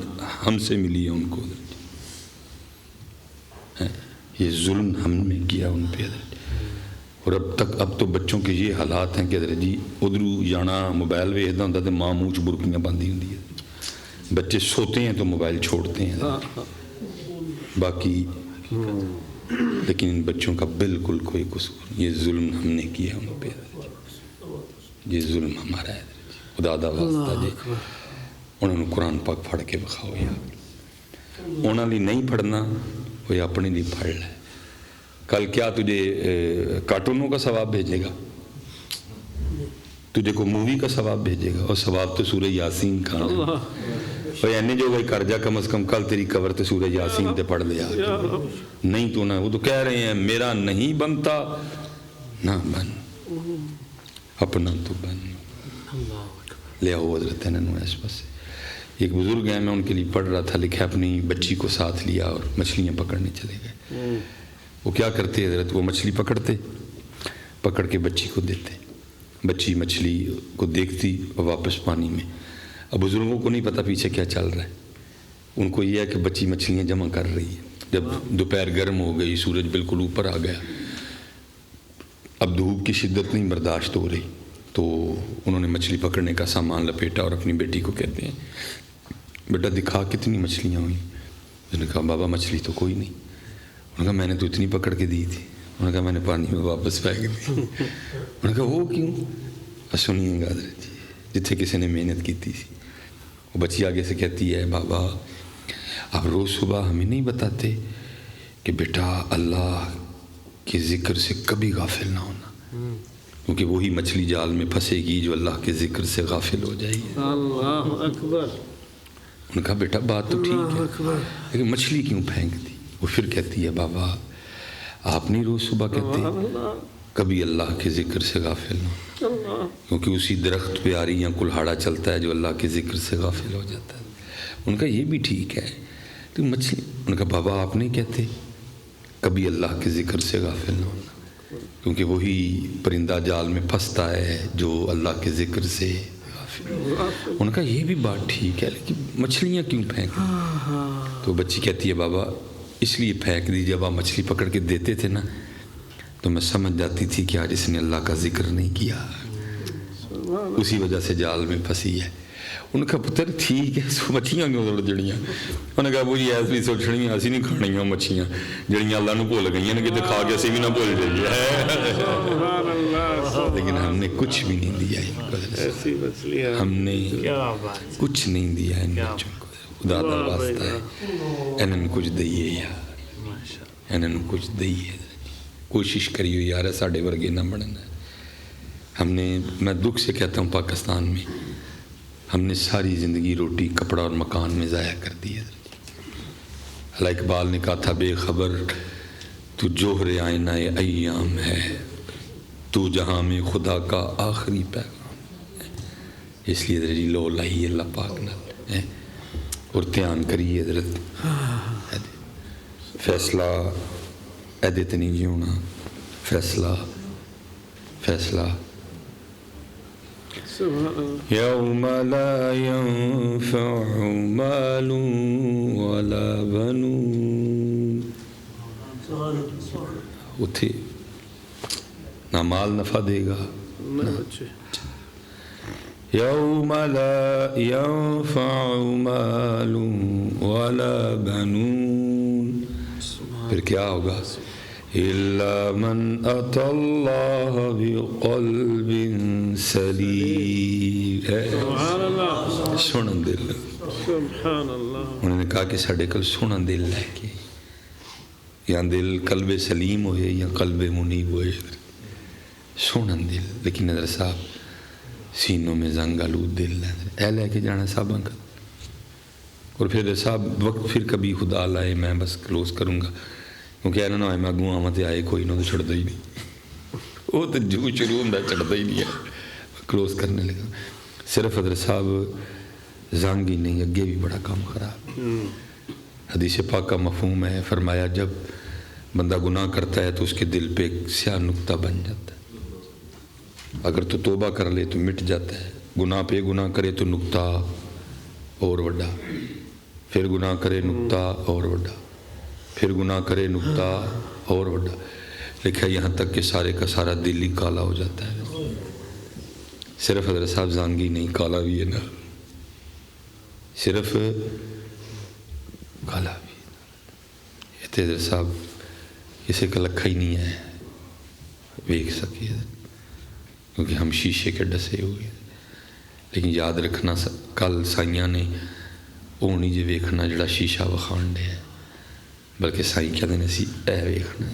ہم سے ملی ہے ان کو, یہ ظلم ہم نے کیا ان پہ. اور اب تو بچوں کے یہ حالات ہیں کہ حضرت جی ادھرو جانا موبائل ویکھدا ہوندا تے ماں منہ چ برکیاں باندھی ہوندی ہے. بچے سوتے ہیں تو موبائل چھوڑتے ہیں باقی, لیکن ان بچوں کا بالکل کوئی قصور نہیں. یہ ظلم ہم نے کیا ان پہ, یہ ظلم ہمارا ہے. خدا دا واسطہ جی انہوں نے قرآن پاک پڑھ کے بخاؤ یار. انہوں نے نہیں پڑھنا وہ اپنے لیے پڑھ لے. کل کیا تجھے کارٹونوں کا ثواب بھیجے گا, تجھے کو مووی کا ثواب بھیجے گا, اور ثواب تو سورہ یاسین کا ہے. اینے جو بھائی کر جا کم از کم کل تیری قبر تے سورہ یاسین تے پڑھ لیا. نہیں تو نہ, وہ تو کہہ رہے ہیں میرا نہیں بنتا نہ بن, اپنا تو بن. لے آؤ حضرت انہوں اس پاس. ایک بزرگ ہیں, میں ان کے لیے پڑھ رہا تھا, لکھا اپنی بچی کو ساتھ لیا اور مچھلیاں پکڑنے چلے گئے. وہ کیا کرتے حضرت, وہ مچھلی پکڑتے, پکڑ کے بچی کو دیتے, بچی مچھلی کو دیکھتی اور واپس پانی میں. اب بزرگوں کو نہیں پتہ پیچھے کیا چل رہا ہے, ان کو یہ ہے کہ بچی مچھلیاں جمع کر رہی ہے. جب دوپہر گرم ہو گئی, سورج بالکل اوپر آ گیا, اب دھوپ کی شدت نہیں برداشت ہو رہی, تو انہوں نے مچھلی پکڑنے کا سامان لپیٹا اور اپنی بیٹی کو کہتے ہیں بیٹا دکھا کتنی مچھلیاں ہوئیں. اس نے کہا بابا مچھلی تو کوئی نہیں. انہوں نے کہا میں نے تو اتنی پکڑ کے دی تھی. انہوں نے کہا میں نے پانی میں واپس پھینک دی. انہوں نے کہا وہ کیوں؟ سنیے گا حضرت جی, جتنے کسی نے محنت کی تھی. وہ بچی آگے سے کہتی ہے بابا آپ روز صبح ہمیں نہیں بتاتے کہ بیٹا اللہ کے ذکر سے کبھی غافل نہ ہونا, کیونکہ وہی مچھلی جال میں پھنسے گی جو اللہ کے ذکر سے غافل ہو جائے گی. اللہ اکبر. انہوں نے کہا بیٹا بات تو ٹھیک ہے, لیکن مچھلی کیوں پھینک دی؟ وہ پھر کہتی ہے بابا آپ نہیں روز صبح کہتے کبھی اللہ کے ذکر سے غافل نہ ہونا, کیونکہ اسی درخت پہ آری یا کلہاڑا چلتا ہے جو اللہ کے ذکر سے غافل ہو جاتا ہے. ان کا یہ بھی ٹھیک ہے, تو مچھلی. انہوں نے کہا بابا آپ نہیں کہتے کبھی اللہ کے ذکر سے غافل نہ ہونا, کیونکہ وہی پرندہ جال میں پھنستا ہے جو اللہ کے ذکر سے غافل. ان کا یہ بھی بات ٹھیک ہے, لیکن مچھلیاں کیوں پھینک؟ تو بچی کہتی ہے بابا اس لیے پھینک دی, جب آپ مچھلی پکڑ کے دیتے تھے نا تو میں سمجھ جاتی تھی کہ آج اس نے اللہ کا ذکر نہیں کیا, اسی وجہ سے جال میں پھنسی ہے. ان کا پتر ٹھیک ہے سو مچھلیاں کیوں اڑ جڑیاں؟ انہوں نے کہا وہ جی ایسی سوچنی اسی نہیں کھانیاں مچھلیاں جڑیاں اللہ نے بھول گئی ہیں کہ کھا کے اسی بھی نہ بھول جائیے. لیکن ہم نے کچھ بھی نہیں دیا ان کو, ہم نے کچھ نہیں دیا ان بچوں کو. خدا دا واسطہ ہے انہوں کچھ دئیے یار انہوں کچھ دئیے کوشش کریو یار ساڑھے ورگے نہ بڑھنا ہے ہم نے میں دکھ سے کہتا ہوں پاکستان میں ہم نے ساری زندگی روٹی کپڑا اور مکان میں ضائع کر دی ہے علامہ اقبال نے کہا تھا بے خبر تو جوہر آئینہ ایام ہے تو جہاں میں خدا کا آخری پیغام ہے اس لیے حضرت لو لائی اللہ پاک نہ اور دھیان کریے حضرت فیصلہ ایدت نہیں جی ہونا فیصلہ یوم لا ينفع مال ولا بنون اتھے نہ مال نفع دے گا یوم لا ينفع مال ولا بنون پھر کیا ہوگا إلا من أتى الله بقلب سليم سبحان اللہ سونا دل سبحان اللہ انہوں نے کہا کہ ساڑھے کل سونا دل لے کے یا دل قلب سلیم ہوئے یا قلب منیب ہوئے سونا دل لیکن نظر صاحب سینوں میں زنگ آلود دل اے لے کے جانا صاحب کا اور پھر صاحب وقت پھر کبھی خدا لائے میں بس کلوز کروں گا کیونکہ اینا نہ آئے میں اگوں آمد آئے کوئی نہ تو چھڑتا ہی نہیں وہ تو جو شروع ہوں چھڑتا ہی نہیں ہے کلوز کرنے لگا صرف حضرت صاحب زنگ ہی نہیں اگے بھی بڑا کام خراب حدیث پاک کا مفہوم ہے فرمایا جب بندہ گناہ کرتا ہے تو اس کے دل پہ ایک سیاہ نقطہ بن جاتا ہے اگر تو توبہ کر لے تو مٹ جاتا ہے گناہ پہ گناہ کرے تو نقطہ اور وڈا پھر گناہ کرے نقطہ اور وڈا پھر گناہ کرے نقطہ اور وڈا لکھا یہاں تک کہ سارے کا سارا دل ہی کالا ہو جاتا ہے صرف حضرت صاحب زانگی نہیں کالا بھی ہے نا صرف کالا بھی یہ تو حضرت صاحب کسی کا لکھا ہی نہیں ہے ویکھ سکے کیونکہ ہم شیشے کے ڈسے ہوئے لیکن یاد رکھنا کل سائیاں نے وہ نہیں جی ویکھنا جڑا شیشہ وکھان دے ہے بلکہ سائیں کیا دینے سی اے ویکھنا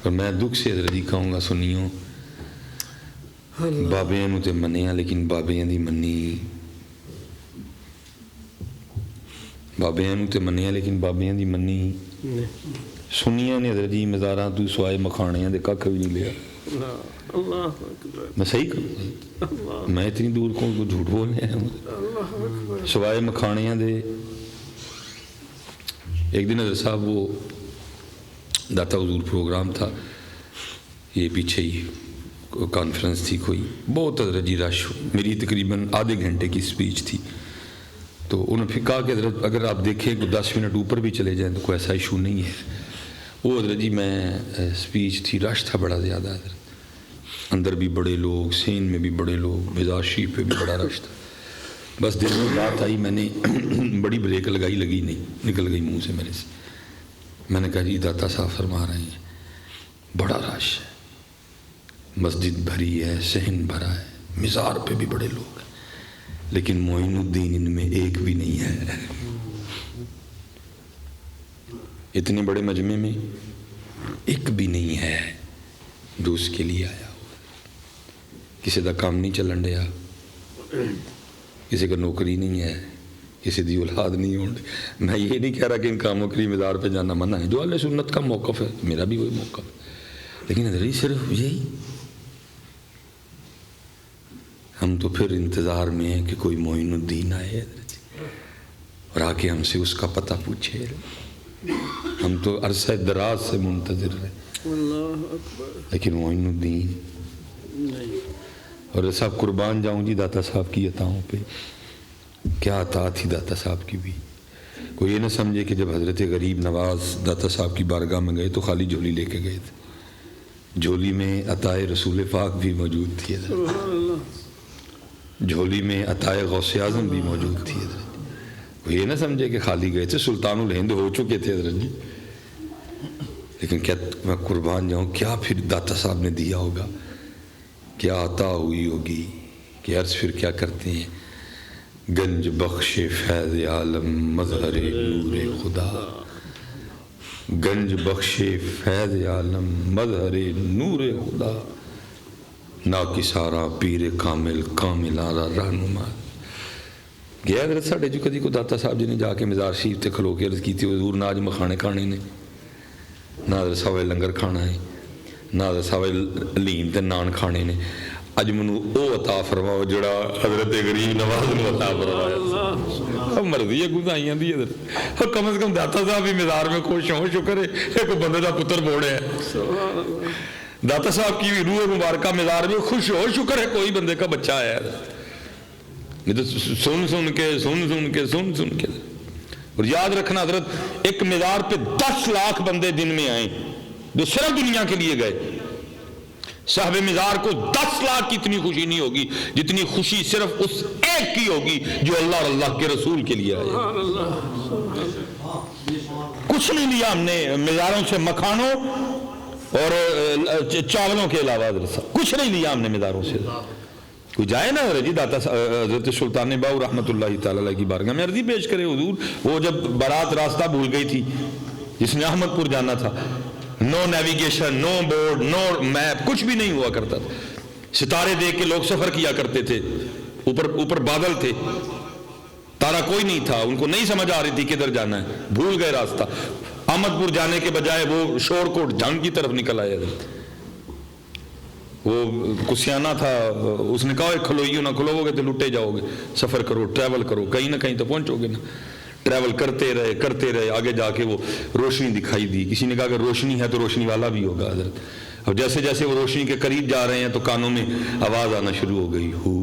اور میں دکھ سے حضرت جی کہوں گا سنیوں بابیاں نو تے منیاں لیکن بابیاں دی منی بابیاں نو تے منیاں لیکن بابیاں دی منی سنیاں نے حضرت جی مزاراں تو سوائے مکھانیاں دے ککھ بھی نہیں لیا میں صحیح کروں میں اتنی دور کو جھوٹ بولنے ہیں سوائے مکھانیاں دے ایک دن حضرت صاحب وہ داتا حضور پروگرام تھا یہ پیچھے ہی کانفرنس تھی کوئی بہت حضرت جی رش میری تقریباً آدھے گھنٹے کی سپیچ تھی تو انہوں نے پھر کہا کہ حضرت اگر آپ دیکھیں کہ 10 منٹ اوپر بھی چلے جائیں تو کوئی ایسا ایشو نہیں ہے وہ حضرت جی میں سپیچ تھی رش تھا بڑا زیادہ حضرت اندر بھی بڑے لوگ سین میں بھی بڑے لوگ بیزاشی پہ بھی بڑا رش تھا بس دل میں بات آئی میں نے بڑی بریک لگائی لگی نہیں نکل گئی منہ سے میرے سے میں نے کہا جی داتا صاحب فرما رہے ہیں بڑا رش ہے مسجد بھری ہے صحن بھرا ہے مزار پہ بھی بڑے لوگ ہیں لیکن معین الدین ان میں ایک بھی نہیں ہے اتنے بڑے مجمع میں ایک بھی نہیں ہے جو اس کے لیے آیا ہو کسی کا کام نہیں چلن دیا کسی کا نوکری نہیں ہے کسی دی اولاد نہیں ہوں میں یہ نہیں کہہ رہا کہ ان کاموں کے لیے مزار پہ جانا منع ہے جو اہل سنت کا موقف ہے میرا بھی وہی موقف ہے لیکن حضرت صرف یہی ہم تو پھر انتظار میں ہیں کہ کوئی معین الدین آئے اور آ کے ہم سے اس کا پتہ پوچھے ہم تو عرصہ دراز سے منتظر ہیں لیکن معین الدین اور صاحب قربان جاؤں جی داتا صاحب کی عطاؤں پہ کیا عطا تھی داتا صاحب کی بھی کوئی یہ نہ سمجھے کہ جب حضرت غریب نواز داتا صاحب کی بارگاہ میں گئے تو خالی جھولی لے کے گئے تھے جھولی میں عطائے رسول پاک بھی موجود تھی جھولی میں عطائے غوث اعظم بھی موجود تھی حضرت کوئی یہ نہ سمجھے کہ خالی گئے تھے سلطان الہند ہو چکے تھے حضرت جی لیکن کیا میں قربان جاؤں کیا پھر داتا صاحب نے دیا ہوگا کیا عطا ہوئی ہوگی کہ عرض پھر کیا کرتے ہیں گنج بخش فیض عالم مظہر نور خدا، گنج بخش فیض عالم مظہر نور خدا، ناکسارا پیر کامل کامل آرا رہنما۔ گیا حضرت ساڑھے جو کدی کو داتا صاحب جی نے جا کے مزار شریف تے کھلو کے عرض کی تھی حضور نہ اج مکھانے کھانے نے، نہ حضرت صاحب لنگر کھانا ہے، نہ حضرت صاحب حلیم تے نان کھانے نے، اج منو او عطا فرماؤ جڑا حضرت غریب نواز نے عطا فرمایا۔ مرضی ہے گزائیاں دی حضرت، کم از کم داتا صاحب بھی مزار میں خوش ہوں، شکر ہے ایک بندے دا پتر بوڑے ہے، داتا صاحب کی روح مبارکہ مزار میں خوش ہو، شکر ہے کوئی بندے کا بچہ ہے۔ نہیں تو سن سن کے اور یاد رکھنا حضرت ایک مزار پہ 10 لاکھ بندے دن میں آئیں جو صرف دنیا کے لیے گئے، صاحب مزار کو 10 لاکھ کی اتنی خوشی نہیں ہوگی جتنی خوشی صرف اس ایک کی ہوگی جو اللہ اور اللہ کے رسول کے لیے آئے۔ کچھ نہیں لیا ہم نے مزاروں سے مکھانوں اور چاولوں کے علاوہ حضرت صاحب کچھ نہیں لیا ہم نے مزاروں سے۔ کوئی جائے نا حضرت جی داتا حضرت سلطان باؤ رحمۃ اللہ تعالیٰ علیہ کی بارگاہ میں عرضی پیش کرے حضور، وہ جب بارات راستہ بھول گئی تھی جس نے احمد پور جانا تھا، نو نیویگیشن، نو بورڈ، نو میپ، کچھ بھی نہیں ہوا کرتا تھا، ستارے دیکھ کے لوگ سفر کیا کرتے تھے، اوپر بادل تھے، تارا کوئی نہیں تھا، ان کو نہیں سمجھ آ رہی تھی کدھر جانا ہے، بھول گئے راستہ۔ احمد پور جانے کے بجائے وہ شور کوٹ جنگ کی طرف نکل آئے حضرت۔ وہ کسیانہ تھا، اس نے کہا کھلوئیو نہ کھلو گے تو لٹے جاؤ گے، سفر کرو، ٹریول کرو، کہیں نہ کہیں تو پہنچو گے نا۔ ٹریول کرتے رہے، آگے جا کے وہ روشنی دکھائی دی، کسی نے کہا کہ روشنی ہے تو روشنی والا بھی ہوگا حضرت، اور جیسے جیسے وہ روشنی کے قریب جا رہے ہیں تو کانوں میں آواز آنا شروع ہو گئی، ہو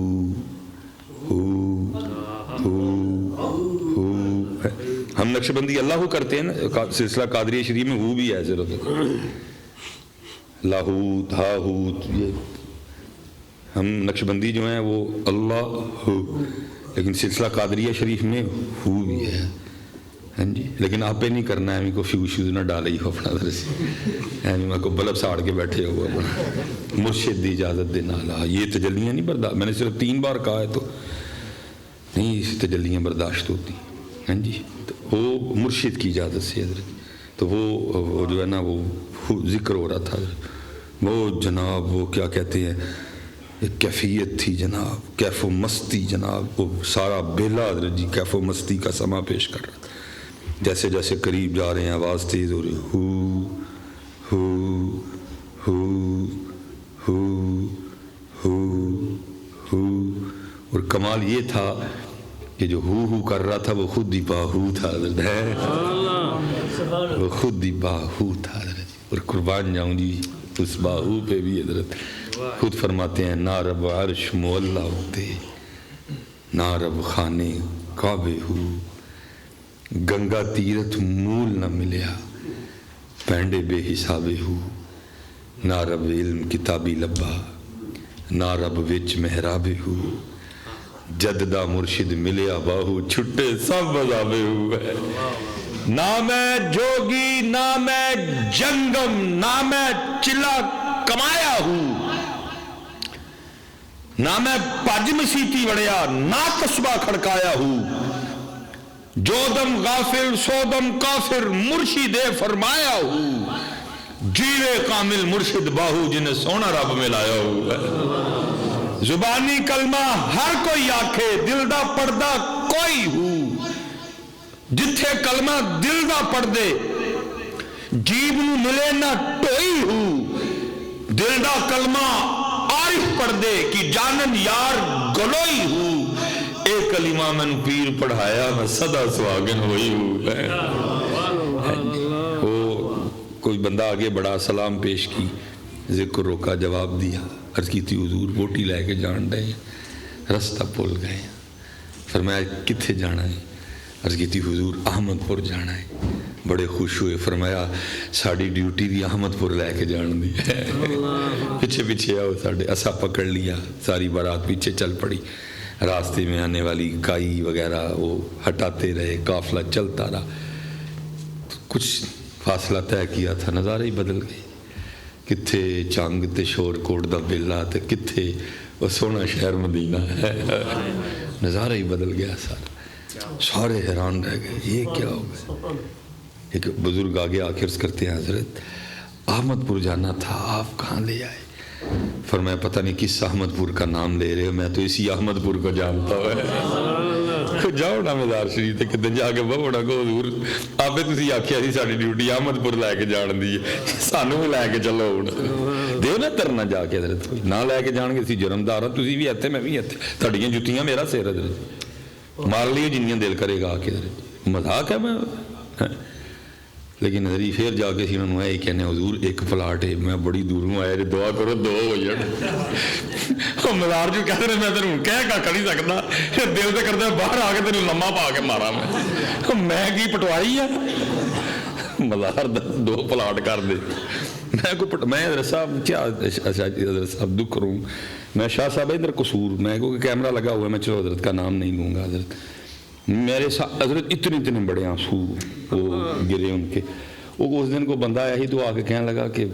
ہم نقشبندی اللہ ہو کرتے ہیں نا، سلسلہ قادریہ شریف میں ہو بھی ہے ضرورت، لاہوت ہاہوت، یہ ہم نقشبندی جو ہیں وہ اللہ ہو، لیکن سلسلہ قادریہ شریف میں ہو بھی ہے، ہاں جی، لیکن آپ پہ نہیں کرنا ہے، ہمیں کو فیوز نہ ڈالے ہی اپنا درس، ہمیں کو بلب ساڑ کے بیٹھے ہوا اپنا، مرشد دی اجازت دے نالا، یہ تجلیاں نہیں برداشت، میں نے صرف 3 بار کہا ہے تو نہیں اس تجلیاں برداشت ہوتی، ہاں جی، تو وہ مرشد کی اجازت سے حضرت، تو وہ جو ہے نا وہ ذکر ہو رہا تھا، وہ جناب وہ کیا کہتے ہیں ایک کیفیت تھی جناب، کیف و مستی جناب، وہ سارا بیلا حضرت جی کیف و مستی کا سما پیش کر رہا تھا، جیسے جیسے قریب جا رہے ہیں آواز تیز ہو رہی، ہو اور کمال یہ تھا کہ جو ہو کر رہا تھا وہ خود ہی باہو تھا حضرت، وہ خود ہی باہو تھا حضرت، اور قربان جاؤں جی اس باہو پہ بھی حضرت خود فرماتے ہیں، نہ رب عرش معلّہ ہوتے، نہ رب خانے کعبے ہو، گنگا تیرت مول نہ ملیا، پینڈے بے حسابے ہو، نہ رب علم کتابی لبا، نہ رب وچ محرابے ہو، جددہ مرشد ملیا باہو، چھٹے سب بزابے ہوئے، نہ میں جوگی نہ میں جنگم نہ میں چلا کمایا ہوں، نہ میں پاج مسیتی وڑیا نہ تسبہ کھڑکایا ہوں، جو دم غافل سو دم کافر مرشد فرمایا ہوں، جیوے کامل مرشد باہو جنہیں سونا رب میں لایا ہوں، زبانی کلمہ ہر کوئی آکھے دل دا پردہ کوئی ہو، جتھے کلمہ دل دا پردے جیب نو ملے نہ ٹوئی ہو، دل دا کلمہ عارف پردے کی جانن یار گلوئی ہو، اے کلمہ من پیر پڑھایا میں صدا سواگن ہوئی ہوں۔ کوئی بندہ آگے بڑا سلام پیش کی، ذکر روکا جواب دیا، عرض کی تھی حضور بوٹی لے کے جان رہے ہیں، رستہ بھول گئے، فرمایا کتھے جانا ہے، عرض کی تھی حضور احمد پور جانا ہے، بڑے خوش ہوئے، فرمایا ساڑی ڈیوٹی بھی احمد پور لے کے جان دی، پیچھے آؤ ساڑھے، اسا پکڑ لیا، ساری بارات پیچھے چل پڑی، راستے میں آنے والی کائی وغیرہ وہ ہٹاتے رہے، قافلہ چلتا رہا، کچھ فاصلہ طے کیا تھا، نظارے ہی بدل گئے، کتھے چانگ تے شور کوٹ دا بیلا تے کتھے وہ سونا شہر مدینہ ہے، نظارہ ہی بدل گیا سارا. سارے حیران رہ گئے یہ کیا ہو گیا. ایک بزرگ آگے آ کے عرض کرتے ہیں حضرت احمد پور جانا تھا آپ کہاں لے آئے. فرمایا پتہ نہیں کس احمد پور کا نام لے رہے ہو میں تو اسی احمد پور کو جانتا ہوں. جاؤ نا مزار شریف تے کتے جا کے بہو نا کو حضور آپے تسی آکھیا سی ساڈی ڈیوٹی احمد پور لے کے جان دی ہے سانو بھی لے کے چلو ہن دیو نا ترنا جا کے حضرت نہ لے کے جان گے اسی جرمدار ہاں تسی بھی ایتھے میں بھی ایتھے تہاڈیاں جُتیاں میرا سر حضرت مار لیو جنیاں دل کرے گا آ کے حضرت مذاق ہے میں. لیکن حضرت پھر جا کے انہوں نے یہ کہنے حضور ایک پلاٹ ہے میں بڑی دوروں آیا جی دعا کرو دو ہو جان مزار جو کہتے ہیں میں تینوں کہہ کا نہیں سکتا دل سے کرتا باہر آ کے تینوں لمحہ پا کے مارا میں کی پٹوائی ہے مزار دو پلاٹ کر دے میں حضرت صاحب کیا حضرت صاحب دکھ کروں میں شاہ صاحب ادھر قصور میں کیونکہ کیمرہ لگا ہوا ہے میں چلو حضرت کا نام نہیں لوں گا. حضرت میرے ساتھ حضرت اتنے بڑے آنسو وہ گرے ان کے. وہ اس دن کو بندہ آیا ہی تو آ کے کہنے لگا کہ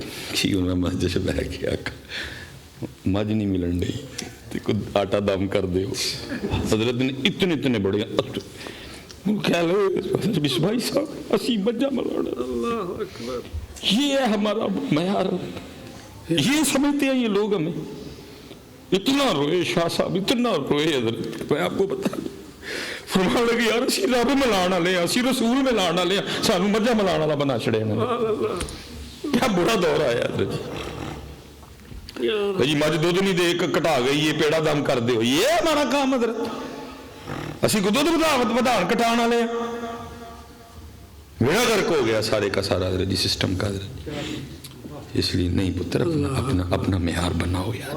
میں مسجد سے بہ کے مجھ نہیں ملن ڈی کچھ آٹا دم کر دے. حضرت نے اتنے بڑے خیال بھائی صاحب اسی بجا ملانا یہ ہے ہمارا معیار یہ سمجھتے ہیں یہ لوگ ہمیں. اتنا روئے شاہ صاحب اتنا روئے حضرت میں آپ کو بتا دوں فرمان لگے یار اسی رب ملانا لے اسی رسول ملانا لے سانو مجھا ملانا لا بنا چھڑے کیا برا دور آیا جی مجھ دودھ نہیں دے کٹا گئی یہ پیڑا دم کر دے یہ ہمارا کام حضرت اسی کو دودھ بدھان کٹانا لے میرا غرق ہو گیا سارے کا سارا حضرت جی سسٹم کا حضرت. اس لیے نہیں پتر اپنا معیار بناؤ یار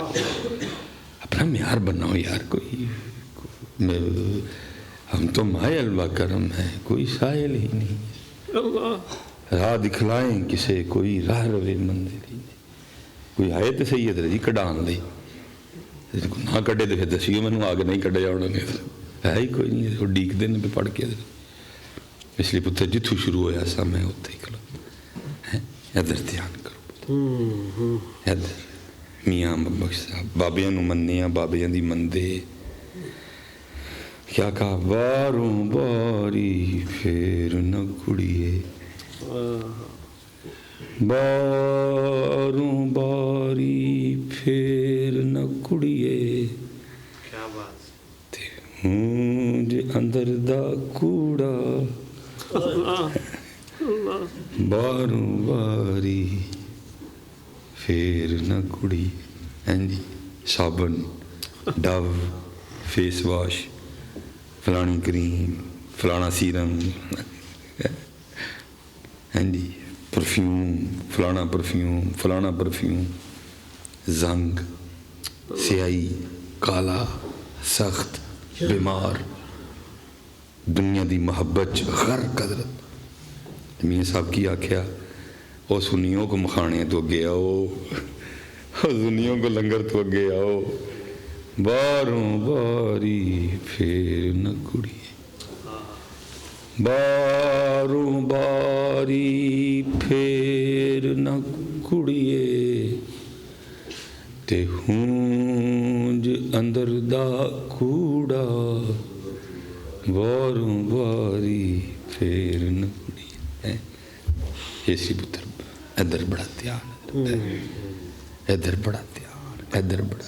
اپنا معیار بناؤ یار. کوئی ہم تو مائے الوا کرم ہے کوئی سائل ہی نہیں راہ دکھلائیں کسے کوئی راہ روے منزل ہی نہیں. کوئی آئے تو صحیح ہے جی کڈان دے نہ کڈے تو پھر دسیو مینوں آگے نہیں کڈے جانا ہے ہی کوئی نہیں وہ ڈیک دن پہ پڑھ کے. اس لیے پتر جتوں شروع ہویا سا میں اتنے ہی کھلو ادھر دھیان کرو ادھر میاں بخش صاحب بابیاں نوں مننے بابیاں دی مندے کیا کہا باروں باری پھر نہ کڑیے باروں باری پھر نہ کڑیے ہوں جے اندر دا کوڑا باروں باری پھر نہ کڑی. جی صابن ڈو فیس واش فلانی کریم فلانا سیرم جی پرفیوم فلانا پرفیوم زنگ سیائی کالا سخت بیمار دنیا دی محبت غرق حضرت. میاں صاحب کی آکھیا او سنیوں کو مکھانے تو اگے آؤ سنیوں کو لنگر تو اگے آؤ باروں باری پھر نہ کڑیے باروں باری پھر نہ کڑیے تے ہونج اندر دا کوڑا باروں باری پھر نہ کڑیے. ایسی پتر ادھر بڑا دھیان ادھر بڑا دھیان ادھر بڑا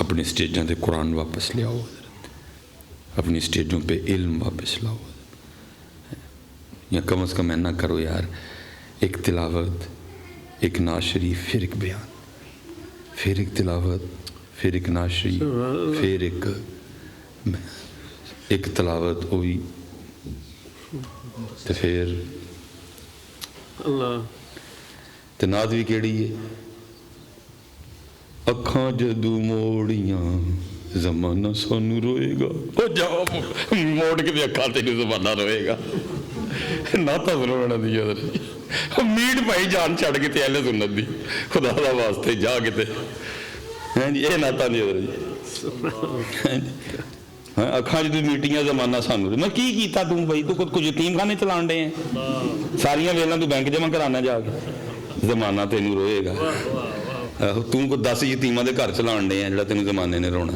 اپنی سٹیجوں تے قرآن واپس لے آؤ حضرت اپنی سٹیجوں پہ علم واپس لاؤ یا کم از کم اینا کرو یار ایک تلاوت ایک نعت شریف پھر ایک بیان پھر ایک تلاوت پھر ایک نعت شریف پھر ایک تلاوت ہوئی تو پھر تے نعت بھی کیڑی ہے اکھاں جدو موڑیاں زمانہ سانو روئے گا او جاؤ موڑ کے بھی اکھاں تینوں زمانہ روئے گا نعتاں سننا دی حضرت میٹ پائی جان چھڑ کے تے اہل سنت دی خدا دا واسطے جا کے تے یہ نعتاں دی حضرت اکھاں جدو میٹیاں زمانہ سانو روئے میں کی کیتا توں بھائی تو کچھ یتیم خانے چلان دے ہیں ساریاں ویلاں تو بینک جمع کرانا جا کے زمانہ تینوں روئے گا توں کو 10 یتیماں دے گھر چلان دے ہیں جڑا تینوں زمانے نے رونا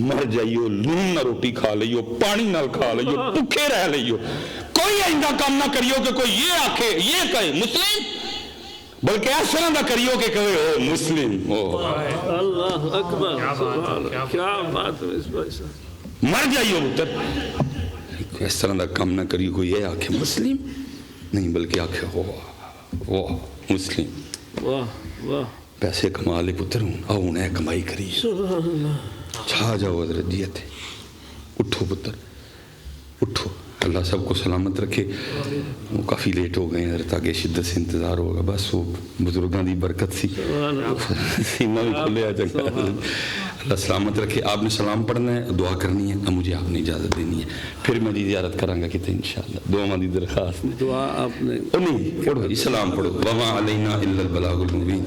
مر جائیو لون نہ روٹی کھا لئیو پانی نہ کھا لئیو بھوکے رہ لئیو کوئی آئندہ کام نہ کریو کہ کوئی یہ آکھے یہ کہے مسلم بلکہ اس طرح نہ کریو کہ کہے او مسلم اللہ اکبر سبحان اللہ کیا بات ہے اس بھائی صاحب مر جائیو پتر اس طرح دا کام نہ کریو کوئی یہ آکھے مسلم نہیں بلکہ آکھے واہ مسلم واہ واہ پیسے کما لے پتر ہوں آؤ انہیں کمائی کری سبحان اللہ چھا جاؤ حضرت جی تھے اٹھو پتر اٹھو اللہ سب کو سلامت رکھے وہ کافی لیٹ ہو گئے حضرت آگے شدت سے انتظار ہوگا بس وہ بزرگاں دی برکت سی سینہ بھی کھلے آ چکا اللہ سلامت رکھے آپ نے سلام پڑھنا ہے دعا کرنی ہے اب مجھے آپ نے اجازت دینی ہے پھر میں زیارت کراں گا کتے انشاءاللہ دعا ماں دی درخواست دعا آپ نے نہیں پڑھو سلام پڑھو وما علینا الا البلاغ المبین